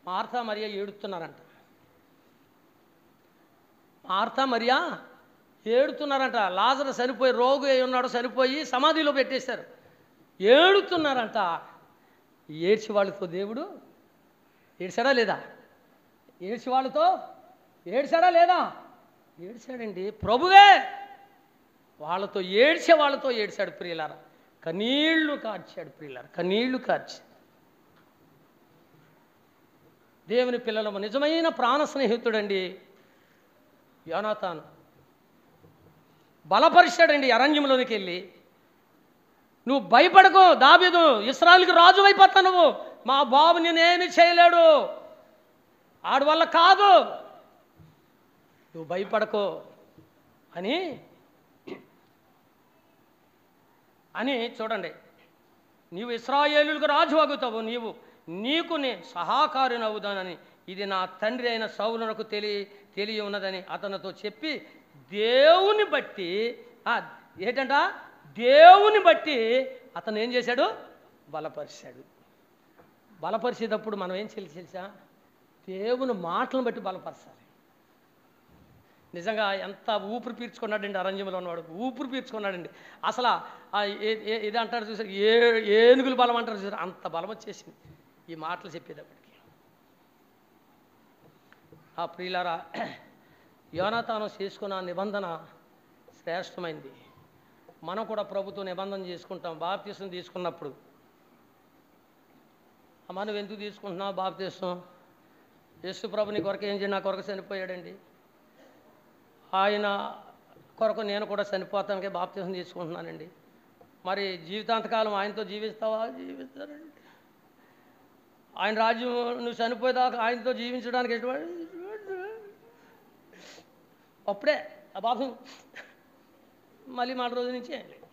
మార్తా మరియా ఏడుతున్నారంట. మార్తా మరియా ఏడుతున్నారంట. లాజరు చనిపోయి, రోగు అయి ఉన్నాడు, చనిపోయి సమాధిలో పెట్టేశారు. ఏడుతున్నారంట. ఏడ్చి వాళ్ళతో దేవుడు ఏడ్చాడా లేదా? ఏడ్చి వాళ్ళతో ఏడ్చాడా లేదా? ఏడ్చాడండి. ప్రభువే వాళ్ళతో ఏడ్చాడు ప్రియులారా. కన్నీళ్లు కార్చాడు ప్రియులారా, కన్నీళ్లు కార్చి. దేవుని పిల్లలము నిజమైన ప్రాణ స్నేహితుడండి యోనాతాను. బలపరిచాడండి అరణ్యంలోనికి వెళ్ళి. నువ్వు భయపడకు దావీదు, ఇశ్రాయేలుకి రాజు అయిపోతావు నువ్వు. మా బాబు నేనేమి చేయలేడు, ఆడి వల్ల కాదు, నువ్వు భయపడకో అని చూడండి. నీవు ఇశ్రాయేలులకు రాజు అగుతావు, నీకు నేను సహకారిని అవుదానని ఇది నా తండ్రి అయిన సౌలునకు తెలియ ఉన్నదని అతనితో చెప్పి దేవుని బట్టి ఏంటంట, దేవుని బట్టి అతను ఏం చేశాడు? బలపరిచాడు. బలపరిచేటప్పుడు మనం ఏం తెలుసా? దేవుని మాటలను బట్టి బలపరచాలి. నిజంగా ఎంత ఊపిరి పీల్చుకున్నాడండి అరణ్యంలో ఉన్నవాడు, ఊపిరి పీల్చుకున్నాడండి. అసలు ఇది అంటారు చూసారు, ఏనుగులు బలం అంటారు చూసారు, అంత బలం వచ్చేసింది ఈ మాటలు చెప్పేటప్పటికి. ఆ ప్రియులారా, యోనాతాను చేసుకున్న నిబంధన శ్రేష్టమైంది. మనం కూడా ప్రభుత్వం నిబంధన చేసుకుంటాం. బాప్తిసం తీసుకున్నప్పుడు, అమ్మ నువ్వు ఎందుకు తీసుకుంటున్నావు బాప్తిసం? యేసు ప్రభు నీ కొరకు ఏం చేసి నా కొరకు చనిపోయాడండి, ఆయన కొరకు నేను కూడా చనిపోతానికే బాప్తిసం తీసుకుంటున్నానండి. మరి జీవితాంతకాలం ఆయనతో జీవిస్తావా? జీవిస్తానండి. ఆయన రాజ్యం నువ్వు చనిపోయేదాకా ఆయనతో జీవించడానికి ఎటువంటి అప్పుడే ఆ బాప్తిసం మళ్ళీ మాట రోజు నుంచి ఏం లేదు,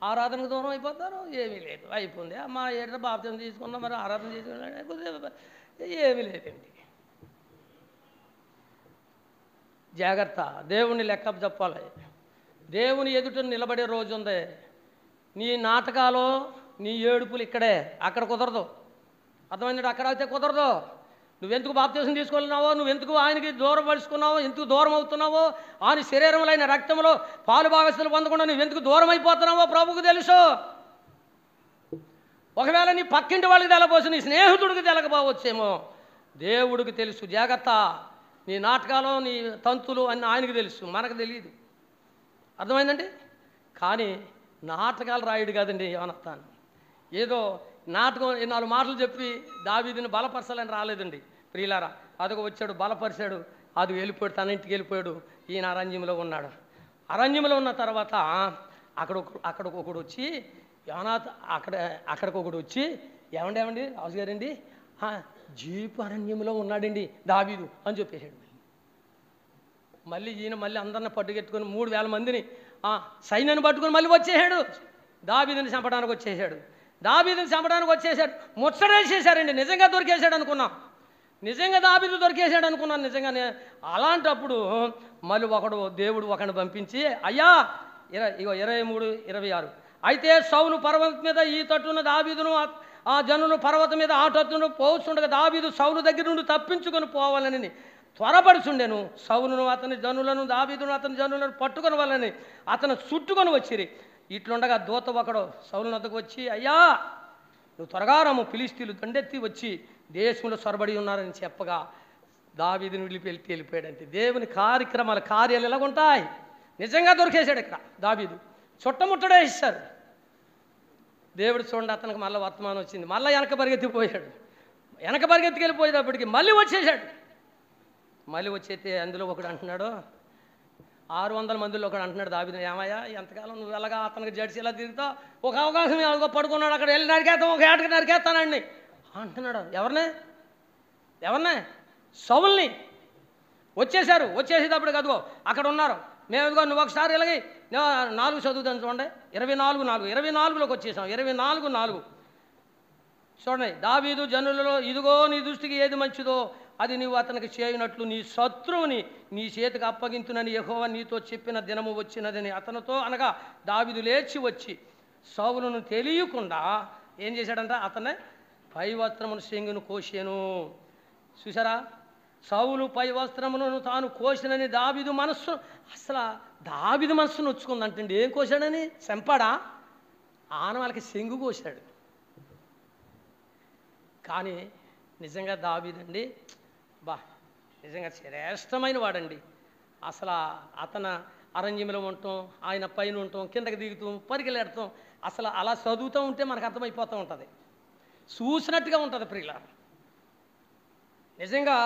ఆరాధనకు దూరం అయిపోతారు, ఏమీ లేదు, అయిపోయింది. మా ఏట బాప్తిసం తీసుకున్నాం, మరి ఆరాధన చేసుకున్నా ఏమీ లేదండి. జాగ్రత్త, దేవుణ్ణి లెక్క చెప్పాలి. దేవుని ఎదుట నిలబడే రోజు ఉంది. నీ నాటకాలు, నీ ఏడుపులు ఇక్కడే, అక్కడ కుదరదు. అర్థమైందంటే అక్కడ అయితే కుదరదు. నువ్వెందుకు బాప్తీసం తీసుకెళ్ళినావో, నువ్వెందుకు ఆయనకి దూరం పడుచుకున్నావో, ఎందుకు దూరం అవుతున్నావో, ఆయన శరీరంలో అయిన రక్తంలో పాలు భాగస్తులు పొందకుండా నువ్వెందుకు దూరం అయిపోతున్నావో ప్రభువుకు తెలుసు. ఒకవేళ నీ పక్కింటి వాళ్ళకి తెలపోవచ్చు, నీ స్నేహితుడికి తెలకపోవచ్చేమో, దేవుడికి తెలుసు. జాగ్రత్త. నీ నాటకాలు నీ తంతులు అన్నీ ఆయనకి తెలుసు, మనకు తెలియదు. అర్థమైందండి. కానీ నాటకాలు రాయుడు కాదండి యోనాతాను. ఏదో నాటకం 4 మాటలు చెప్పి దావీదుని బలపరచాలని రాలేదండి ప్రియులారా. అదొక వచ్చాడు, బలపరిచాడు, అది వెళ్ళిపోయాడు, తన ఇంటికి వెళ్ళిపోయాడు. ఈయన అరణ్యంలో ఉన్నాడు. అరణ్యంలో ఉన్న తర్వాత అక్కడికి ఒకడు వచ్చి అక్కడికి ఒకడు వచ్చి ఏమండి రాజు గారండి, జీపు అరణ్యంలో ఉన్నాడండి దావీదు అని చెప్పేశాడు. మళ్ళీ ఈయన అందరిని పట్టుకెట్టుకొని 3000 మందిని సైన్యాన్ని పట్టుకొని మళ్ళీ వచ్చేసాడు. దావీదుని చంపడానికి వచ్చేసాడు. ముచ్చటేసేసారండి. నిజంగా దొరికేశాడు అనుకున్నాం, నిజంగా దావీదు దొరికేశాడు అనుకున్నాను నిజంగానే. అలాంటప్పుడు మళ్ళీ దేవుడు ఒకడిని పంపించి, అయ్యా 23:26 అయితే సౌలు పర్వతం మీద ఈ తట్టున దావీదును ఆ జనులు పర్వతం మీద ఆ తట్టును పోతుండగా దావీదు సౌలు దగ్గర నుండి తప్పించుకొని పోవాలని త్వరపడుచుండెను. సౌలును అతని జనులను దావీదును అతని జనులను పట్టుకొని వాళ్ళని అతను చుట్టుకొని వచ్చిరి. ఇట్లుండగా దూత ఒకడు సౌలు వద్దకు వచ్చి, అయ్యా నువ్వు త్వరగా రమ్ము, ఫిలిష్తీయులు దండెత్తి వచ్చి దేశంలో సొరబడి ఉన్నారని చెప్పగా దావీదుని వెళ్ళిపోయాడంటే దేవుని కార్యాలు ఎలాగుంటాయి. నిజంగా దొరికేశాడు ఇక్కడ దావీదు. చుట్టముట్టడే ఇస్తారు. దేవుడు చూడండి, అతనికి మళ్ళీ వర్తమానం వచ్చింది. మళ్ళీ వెనక పరిగెత్తుకెళ్ళిపోయేటప్పటికి మళ్ళీ వచ్చేసాడు. మళ్ళీ వచ్చేస్తే అందులో ఒకడు అంటున్నాడు, 600 మందిలో ఒకడు అంటున్నాడు దావీదు, ఏమయ్యా ఎంతకాలం నువ్వు ఎలాగా అతనికి జడిసి ఇలా తిరుగుతావు, ఒక అవకాశం ఎలాగో పడుకున్నాడు, అక్కడ వెళ్ళి నరికేస్తాం, ఒక ఏటకి నరికేస్తానండి అంటున్నాడు. ఎవరినే సౌలుని. వచ్చేసేటప్పుడు కదుగో అక్కడ ఉన్నారు. మేము ఇదిగో నువ్వు ఒకసారి ఇలాగే 4 చదువుతాను చూడండి. 24:24లోకి వచ్చేసాం. 24:4 చూడండి. దావీదు జనులలో, ఇదిగో నీ దృష్టికి ఏది మంచిదో అది నీవు అతనికి చేయనట్లు నీ శత్రువుని నీ చేతికి అప్పగింతునని యెహోవా నీతో చెప్పిన దినము వచ్చినదని అతనితో అనగా దావీదు లేచి వచ్చి సౌలును తెలియకుండా ఏం చేశాడంట, అతనే పై వస్త్రమును శంగును కోసాను. చూసారా, సౌలు పై వస్త్రమును తాను కోసినని దావీదు మనస్సు, అసలు దావీదు మనస్సును వచ్చుకుందంటండి. ఏం కోసాడని? చంపాడా? ఆనవాళ్ళకి శంగు కోశాడు. కానీ నిజంగా దావీదండి నిజంగా శ్రేష్టమైన వాడండి. అసలు అతను అరణ్యంలో ఉండటం, ఆయన పైన ఉండటం, కిందకి దిగుతాం, పరిగెళ్ళాడతాం, అసలు అలా చదువుతూ ఉంటే మనకు అర్థమైపోతూ ఉంటుంది, చూసినట్టుగా ఉంటుంది ప్రియుల. నిజంగా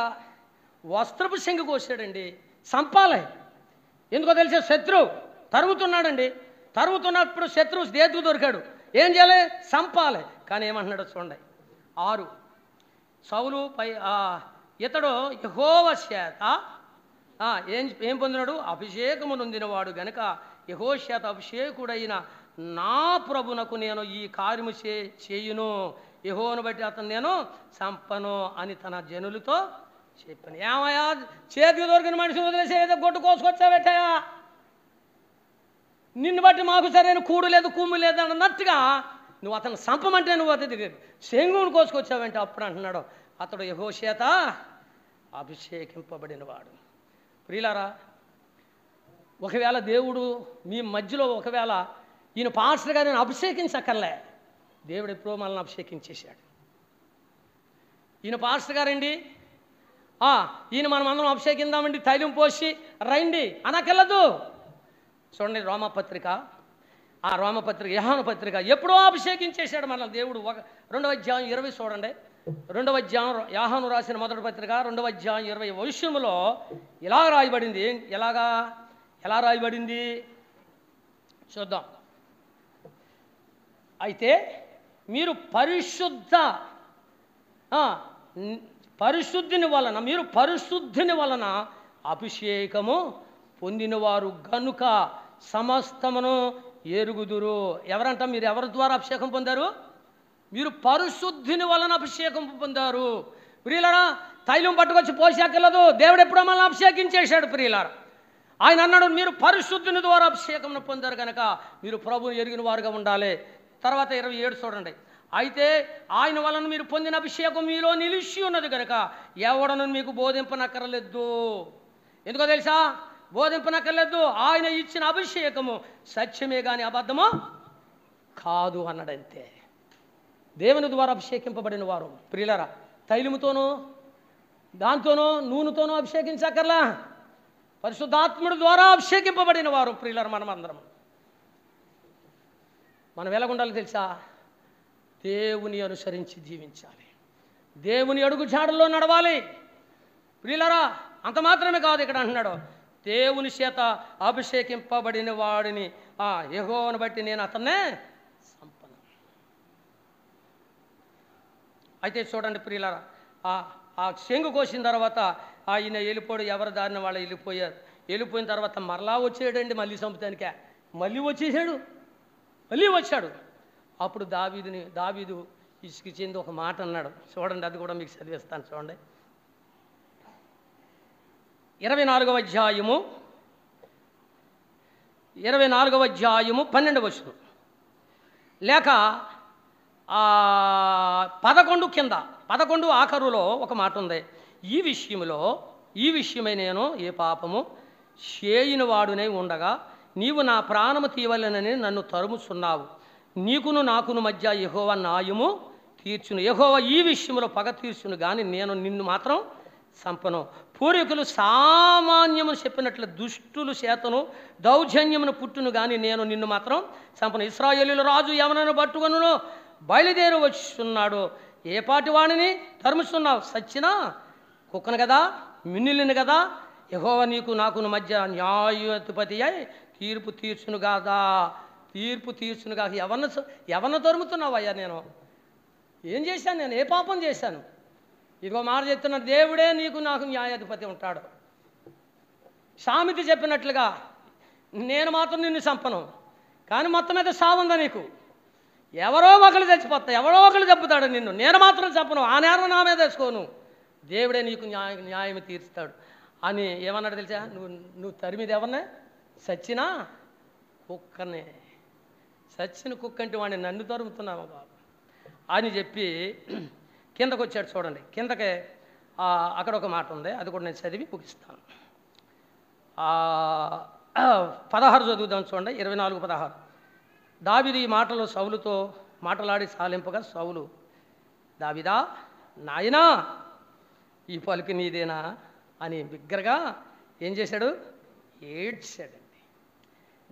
వస్త్రపు శంగు కోసాడండి. చంపాలి. ఎందుకో తెలిసే, శత్రువు తరుగుతున్నాడండి. తరుగుతున్నప్పుడు శత్రువు దేతుకు దొరికాడు. ఏం చేయాలి? చంపాలి. కానీ ఏమంటున్నాడో చూడండి. 6 సౌలు పై ఇతడు యెహోవా చేత ఏం పొందినాడు? అభిషేకము నొందినవాడు గనుక యెహోవా అభిషేకుడైన నా ప్రభునకు నేను ఈ కార్యము చేయును, యెహోవాను బట్టి అతను నేను చంపను అని తన జనులతో చెప్పాను. ఏమయ్యా, చేతికి దొరికిన మనిషి వదిలేసే ఏదో గొడ్డు కోసుకొచ్చావేటయా, నిన్ను బట్టి మాకు సరైన కూడు లేదు కుమ్ము లేదు అన్నట్టుగా నువ్వు అతను చంపమంటే నువ్వు అతని శంగుని కోసుకొచ్చావంటే అప్పుడు అంటున్నాడు, అతడు యెహోవా చేత అభిషేకింపబడినవాడు. ప్రియులారా, ఒకవేళ దేవుడు మీ మధ్యలో ఒకవేళ ఈయన పాస్టర్గా నేను అభిషేకించక్కర్లే, దేవుడు ఎప్పుడో మనల్ని అభిషేకించేశాడు. ఈయన పాస్టర్ గారండి, ఈయన మనం అందరం అభిషేకిందామండి, తైలం పోసి రండి అనకెళ్ళదు. చూడండి, రోమపత్రిక యోహాను పత్రిక ఎప్పుడో అభిషేకించేశాడు మనల్ని దేవుడు. 2వ అధ్యాయం 20 చూడండి. 2వ అధ్యాయం యోహాను రాసిన మొదటి పత్రిక 2వ అధ్యాయం 20 వచనంలో ఇలా రాయబడింది. ఎలా రాయబడింది చూద్దాం. అయితే మీరు పరిశుద్ధిని వలన అభిషేకము పొందినవారు గనుక సమస్తమును ఎరుగుదురు. ఎవరంట? మీరు ఎవరి ద్వారా అభిషేకం పొందారు? మీరు పరిశుద్ధిని వలన అభిషేకం పొందారు. ప్రియులారా, తైలం పట్టుకొచ్చి పోసాకెళ్ళదు, దేవుడు ఎప్పుడో మనల్ని అభిషేకించేశాడు. ప్రియులారా, ఆయన అన్నాడు, మీరు పరిశుద్ధిని ద్వారా అభిషేకం పొందారు కనుక మీరు ప్రభువుని ఎరిగిన వారుగా ఉండాలి. తర్వాత 27 చూడండి. అయితే ఆయన వలన మీరు పొందిన అభిషేకం మీలో నిలిచి ఉన్నది కనుక ఎవడను మీకు బోధింపనక్కర్లేదు. ఎందుకో తెలుసా? బోధింపనక్కర్లేదు. ఆయన ఇచ్చిన అభిషేకము సత్యమే కానీ అబద్ధమో కాదు అన్నాడంతే. దేవుని ద్వారా అభిషేకింపబడిన వారు ప్రియులరా, తైలముతోనూ దాంతోనూ నూనెతోనూ అభిషేకించక్కర్లా, పరిశుద్ధాత్ముడి ద్వారా అభిషేకింపబడిన వారు ప్రియులరా. మనమందరం మనం ఎలాగుండాలి తెలుసా? దేవుని అనుసరించి జీవించాలి, దేవుని అడుగు జాడల్లో నడవాలి ప్రియులరా. అంత మాత్రమే కాదు, ఇక్కడ అంటున్నాడు దేవుని చేత అభిషేకింపబడిన వాడిని యెహోవాను బట్టి నేను అతన్నే సంపద. అయితే చూడండి ప్రియులరా, ఆ చెంగు కోసిన తర్వాత ఆయన వెళ్ళిపోడు, ఎవరి దారిన వాళ్ళు వెళ్ళిపోయారు. వెళ్ళిపోయిన తర్వాత మరలా వచ్చాడండి, మళ్ళీ చంపుతానికే మళ్ళీ వచ్చాడు. అప్పుడు దావీదు ఇసుకు చెంది ఒక మాట అన్నాడు. చూడండి, అది కూడా మీకు చదివిస్తాను. చూడండి, 24వ అధ్యాయము 12వ వచనం లేక 11 ఆఖరులో ఒక మాట ఉంది. ఈ విషయమై నేను ఏ పాపము చేయని వాడునై ఉండగా నీవు నా ప్రాణము తీయవలెనని నన్ను తరుముచున్నావు. నీకును నాకును మధ్య యెహోవా న్యాయము తీర్చును. యెహోవా ఈ విషయంలో పగ తీర్చును కానీ నేను నిన్ను మాత్రం సంపను. పూర్వీకులు సామాన్యము చెప్పినట్లు దుష్టులు చేతను దౌర్జన్యమును పుట్టును కానీ నేను నిన్ను మాత్రం సంపను. ఇశ్రాయేలీయుల రాజు ఎవరిని పట్టుకొనును బయలుదేరి వచ్చున్నాడు. ఏ పాటి వాడిని తరుముతున్నావు? సచ్చినా కుక్కను కదా, మిన్నిలిని కదా. యెహోవా నీకు నాకును మధ్య న్యాయాధిపతి అయి తీర్పు తీర్చును కాదా? ఎవరిని తరుముతున్నావు అయ్యా? నేను ఏం చేశాను? నేను ఏ పాపం చేశాను? ఇదిగో మాట చెప్తున్నాను, దేవుడే నీకు నాకు న్యాయాధిపతి ఉంటాడు. సామెత చెప్పినట్లుగా నేను మాత్రం నిన్ను చంపను, కానీ మొత్తం మీద సావుందా నీకు? ఎవరో ఒకరు చచ్చిపోతా, ఎవరో ఒకరు చంపుతాడు నిన్ను, నేను మాత్రం చంపను. ఆ నేరం నా మీద వేసుకోను. దేవుడే నీకు న్యాయం తీరుస్తాడు అని ఏమన్నాడు తెలుసా? నువ్వు తరిమిది ఎవరినే? సచ్చినా కుక్కనే. సచ్చిన కుక్క అంటే వాడిని నన్ను తరుముతున్నావు బాబు అని చెప్పి కిందకు వచ్చాడు. చూడండి, కిందకే అక్కడ ఒక మాట ఉంది, అది కూడా నేను చదివి ముగిస్తాను. 16 చదువుదాం. చూడండి, 24:16. దావీదు ఈ మాటలు సౌలుతో మాటలాడి సాలింపగా సౌలు, దావీదా నాయనా ఈ పలుకు నీదేనా అని బిగ్గరగా ఏం చేశాడు? ఏడ్చాడండి.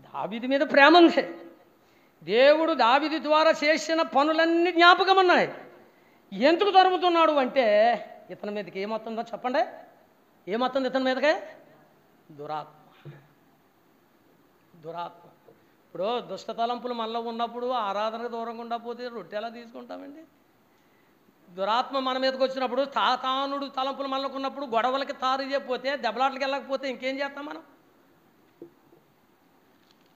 దావీదు మీద ప్రేమ ఉంది. దేవుడు దావీదు ద్వారా చేసిన పనులన్నీ జ్ఞాపకం ఉన్నాయి. ఎందుకు తరుముతున్నాడు అంటే ఇతని మీదకి ఏమవుతుందో చెప్పండి. ఏమవుతుంది ఇతని మీదకే? దురాత్మ. ఇప్పుడు దుష్ట తలంపులు మనలో ఉన్నప్పుడు ఆరాధనకు దూరంగా ఉండకపోతే రొట్టె ఎలా తీసుకుంటామండి? దురాత్మ మన మీదకి వచ్చినప్పుడు, సాతానుడు తలంపులు మనలోకి ఉన్నప్పుడు, గొడవలకి తారు చేయకపోతే, దెబ్బలాట్లకి వెళ్ళకపోతే ఇంకేం చేస్తాం మనం?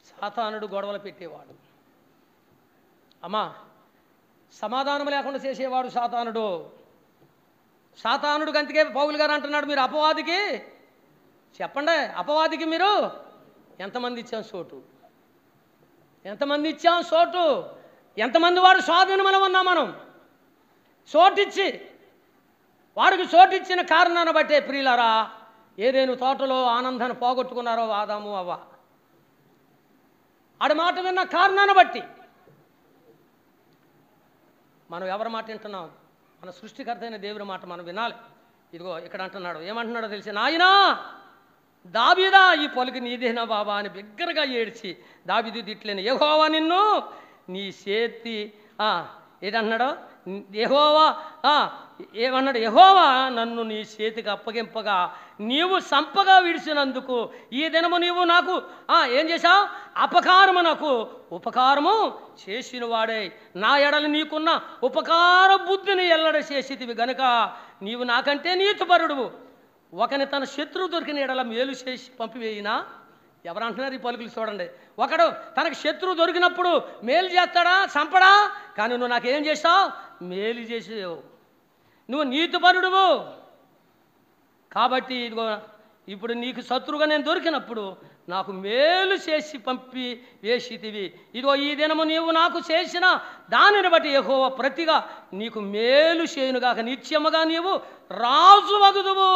సాతానుడు గొడవలు పెట్టేవాడు. అమ్మా, సమాధానం లేకుండా చేసేవాడు సాతానుడు. అందుకే పౌలు గారు అంటున్నాడు, మీరు అపవాదికి చెప్పండి, అపవాదికి మీరు ఎంతమంది ఇచ్చాం చోటు? ఎంతమంది వాడు స్వాధీనమలో ఉన్నాం మనం? చోటిచ్చి వాడికి చోటిచ్చిన కారణాన్ని బట్టే ప్రియులారా ఏదేను తోటలో ఆనందాన్ని పోగొట్టుకున్నారో ఆదాము అవ్వ. ఆడి మాట విన్న కారణాన్ని బట్టి మనం ఎవరి మాట వింటున్నాం? మన సృష్టికర్త అయిన దేవుని మాట మనం వినాలి. ఇదిగో ఇక్కడ అంటున్నాడు, ఏమంటున్నాడో తెలిసి, నాయనా దావీదా ఈ పలుకు నీదేనా బాబా అని బిగ్గరగా ఏడ్చి దావీదు తిట్లేను. యెహోవా నిన్ను నీ చేతి ఏదంటున్నాడు? ఏమన్నాడు? యెహోవా నన్ను నీ చేతికి అప్పగింపగా నీవు సంపగా విడిచినందుకు ఈ దినము నీవు నాకు ఏం చేశావు? నాకు ఉపకారము చేసిన వాడే. నా ఎడలు నీకున్న ఉపకార బుద్ధిని ఎల్లడ చేసేటివి గనుక నీవు నాకంటే నీతిపరుడువు. ఒకని తన శత్రువు దొరికిన ఎడల మేలు చేసి పంపివేయినా? ఎవరంటున్నారు ఈ పలుకులు? చూడండి, ఒకడు తనకు శత్రువు దొరికినప్పుడు మేలు చేస్తాడా? చంపడా? కానీ నువ్వు నాకేం చేస్తావు? మేలు చేసేవు. నువ్వు నీతిపరుడువు. కాబట్టి ఇదిగో ఇప్పుడు నీకు శత్రువుగా నేను దొరికినప్పుడు నాకు మేలు చేసి పంపి వేసితివి. ఇదిగో ఈ దినము నీవు నాకు చేసిన దానిని బట్టి యెహోవా ప్రతిగా నీకు మేలు చేయునుగాక, నిత్యముగా నీవు రాజు వగుదువు.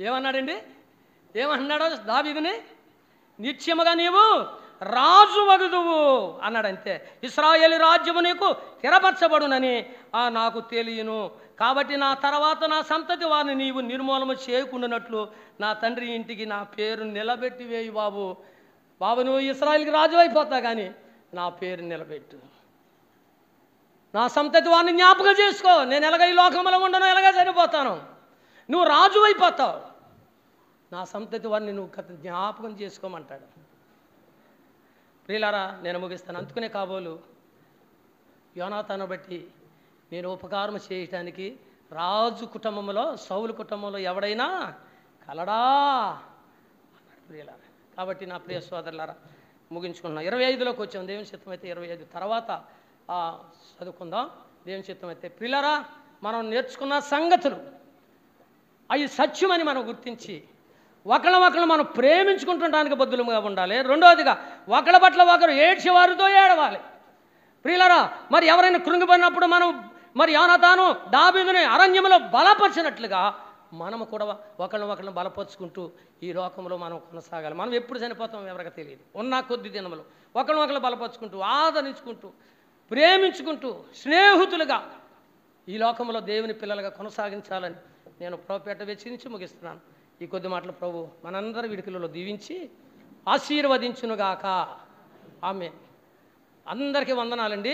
ఏమన్నాడండి? ఏమన్నాడో దావీదుని? నిత్యముగా నీవు రాజు వగుదువు అన్నాడంతే. ఇశ్రాయేలు రాజ్యము నీకు స్థిరపరచబడునని నాకు తెలియను. కాబట్టి నా తర్వాత నా సంతతి వారిని నీవు నిర్మూలన చేయకుండానట్లు నా తండ్రి ఇంటికి నా పేరు నిలబెట్టి వేయి బాబు. బాబు నువ్వు ఇశ్రాయేలుకి రాజు అయిపోతావు, కానీ నా పేరు నిలబెట్టు. నా సంతతి వారిని జ్ఞాపకం చేసుకో. నేను ఎలాగ ఈ లోకంలో ఉండను, ఎలాగ చనిపోతాను, నువ్వు రాజు అయిపోతావు. నా సంతతి వారిని నువ్వు జ్ఞాపకం చేసుకోమంటాడు. ప్రియులారా, నేను ముగిస్తాను. అందుకునే కాబోలు యోనాతాను బట్టి నేను ఉపకారం చేయటానికి రాజు కుటుంబంలో, సౌలు కుటుంబంలో ఎవడైనా కలడా అన్నాడు ప్రియులారా. కాబట్టి నా ప్రియ సోదరులారా, ముగించుకున్నాం. 25లోకి వచ్చాం. దేవుని చిత్తం అయితే 25 తర్వాత చదువుకుందాం. దేవుని చిత్తం అయితే ప్రియులారా, మనం నేర్చుకున్న సంగతులు అవి సత్యమని మనం గుర్తించి ఒకళ్ళ మనం ప్రేమించుకుంటుండడానికి బద్దులుగా ఉండాలి. రెండవదిగా ఒకళ్ళ పట్ల ఒకరు ఏడ్చేవారితో ఏడవాలి. ప్రియులారా, మరి ఎవరైనా కృంగిపోయినప్పుడు మనం మరి యోనాతాను దావీదుని అరణ్యంలో బలపరిచినట్లుగా మనము కూడా ఒకళ్ళని బలపరుచుకుంటూ ఈ లోకంలో మనం కొనసాగాలి. మనం ఎప్పుడు చనిపోతాం ఎవరికి తెలియదు. ఉన్న కొద్ది దినములు ఒకళ్ళని బలపరుచుకుంటూ, ఆదరించుకుంటూ, ప్రేమించుకుంటూ, స్నేహితులుగా ఈ లోకంలో దేవుని పిల్లలుగా కొనసాగించాలని నేను ప్రభుపేట వెచ్చించి ముగిస్తున్నాను. ఈ కొద్ది మాటలు ప్రభు మనందరి విడికిలలో దీవించి ఆశీర్వదించునుగాక. ఆమేన్. అందరికీ వందనాలండి.